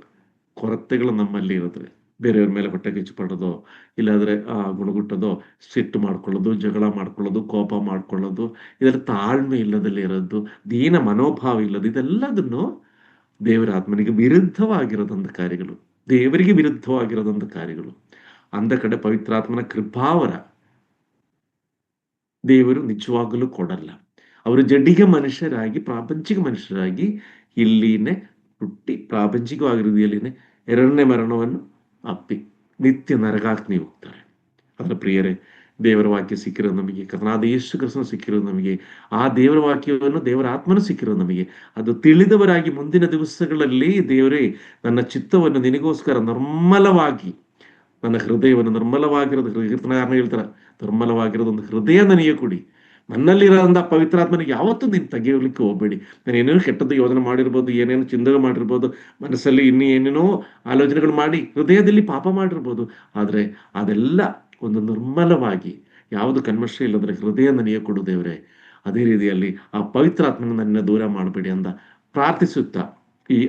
[SPEAKER 1] ಕೊರತೆಗಳು ನಮ್ಮಲ್ಲಿ ಇರಿದ್ರೆ, ಬೇರೆಯವ್ರ ಮೇಲೆ ಹೊಟ್ಟೆ ಕಿಚ್ಚು ಪಡೋದು, ಇಲ್ಲಾಂದರೆ ಗುಣಗುಟ್ಟೋದು, ಸಿಟ್ಟು ಮಾಡ್ಕೊಳ್ಳೋದು, ಜಗಳ ಮಾಡ್ಕೊಳ್ಳೋದು, ಕೋಪ ಮಾಡ್ಕೊಳ್ಳೋದು, ಇದರಲ್ಲಿ ತಾಳ್ಮೆ ಇಲ್ಲದಲ್ಲಿ ಇರೋದು, ದೀನ ಮನೋಭಾವ ಇಲ್ಲದು, ಇದೆಲ್ಲದನ್ನು ದೇವರ ಆತ್ಮನಿಗೆ ವಿರುದ್ಧವಾಗಿರೋದಂಥ ಕಾರ್ಯಗಳು, ದೇವರಿಗೆ ವಿರುದ್ಧವಾಗಿರೋದಂಥ ಕಾರ್ಯಗಳು. ಅಂದ ಕಡೆ ಪವಿತ್ರಾತ್ಮನ ಕೃಪಾವರ ದೇವರು ನಿಜವಾಗಲೂ ಕೊಡಲ್ಲ. ಅವರು ಜಡ್ಡಿಗೆ ಮನುಷ್ಯರಾಗಿ, ಪ್ರಾಪಂಚಿಕ ಮನುಷ್ಯರಾಗಿ ಇಲ್ಲಿನೇ ಹುಟ್ಟಿ ಪ್ರಾಪಂಚಿಕವಾಗಿ ರೀತಿಯಲ್ಲಿನೇ ಎರಡನೇ ಮರಣವನ್ನು ಅಪ್ಪಿ ನಿತ್ಯ ನರಕಾಗ್ನಿ ಹೋಗ್ತಾರೆ. ಅದರ ಪ್ರಿಯರೇ, ದೇವರ ವಾಕ್ಯ ಸಿಕ್ಕಿರೋದು ನಮಗೆ, ಕರ್ತನಾದ ಯೇಸು ಕ್ರಿಸ್ತನು ಸಿಕ್ಕಿರೋದು ನಮಗೆ, ಆ ದೇವರ ವಾಕ್ಯವನ್ನು ದೇವರ ಆತ್ಮನು ಸಿಕ್ಕಿರೋದು ನಮಗೆ. ಅದು ತಿಳಿದವರಾಗಿ ಮುಂದಿನ ದಿವಸಗಳಲ್ಲಿ, ದೇವರೇ ನನ್ನ ಚಿತ್ತವನ್ನು ನಿನಗೋಸ್ಕರ ನಿರ್ಮಲವಾಗಿ, ನನ್ನ ಹೃದಯವನ್ನು ನಿರ್ಮಲವಾಗಿರೋದು, ಕೀರ್ತನಗಾರನ ಹೇಳ್ತಾರೆ, ನಿರ್ಮಲವಾಗಿರೋದು ಒಂದು ಹೃದಯ ನನಗೆ ಕೊಡಿ. ನನ್ನಲ್ಲಿರೋಂಥ ಪವಿತ್ರಾತ್ಮನಿಗೆ ಯಾವತ್ತೂ ನೀನು ತೆಗೆಯಲಿಕ್ಕೆ ಹೋಗಬೇಡಿ. ನಾನು ಏನೇನೋ ಕೆಟ್ಟದ್ದು ಯೋಜನೆ ಮಾಡಿರ್ಬೋದು, ಏನೇನೋ ಚಿಂತೆ ಮಾಡಿರ್ಬೋದು, ಮನಸ್ಸಲ್ಲಿ ಇನ್ನೂ ಏನೇನೋ ಆಲೋಚನೆಗಳು ಮಾಡಿ ಹೃದಯದಲ್ಲಿ ಪಾಪ ಮಾಡಿರ್ಬೋದು, ಆದರೆ ಅದೆಲ್ಲ ಒಂದು ನಿರ್ಮಲವಾಗಿ, ಯಾವುದು ಕಲ್ಮಶ ಇಲ್ಲದ್ರೆ ಹೃದಯ ನನಗೆ ಕೊಡು ದೇವರೇ. ಅದೇ ರೀತಿಯಲ್ಲಿ ಆ ಪವಿತ್ರಾತ್ಮನ ನನ್ನ ದೂರ ಮಾಡಬೇಡಿ ಅಂತ ಪ್ರಾರ್ಥಿಸುತ್ತಾ ಈ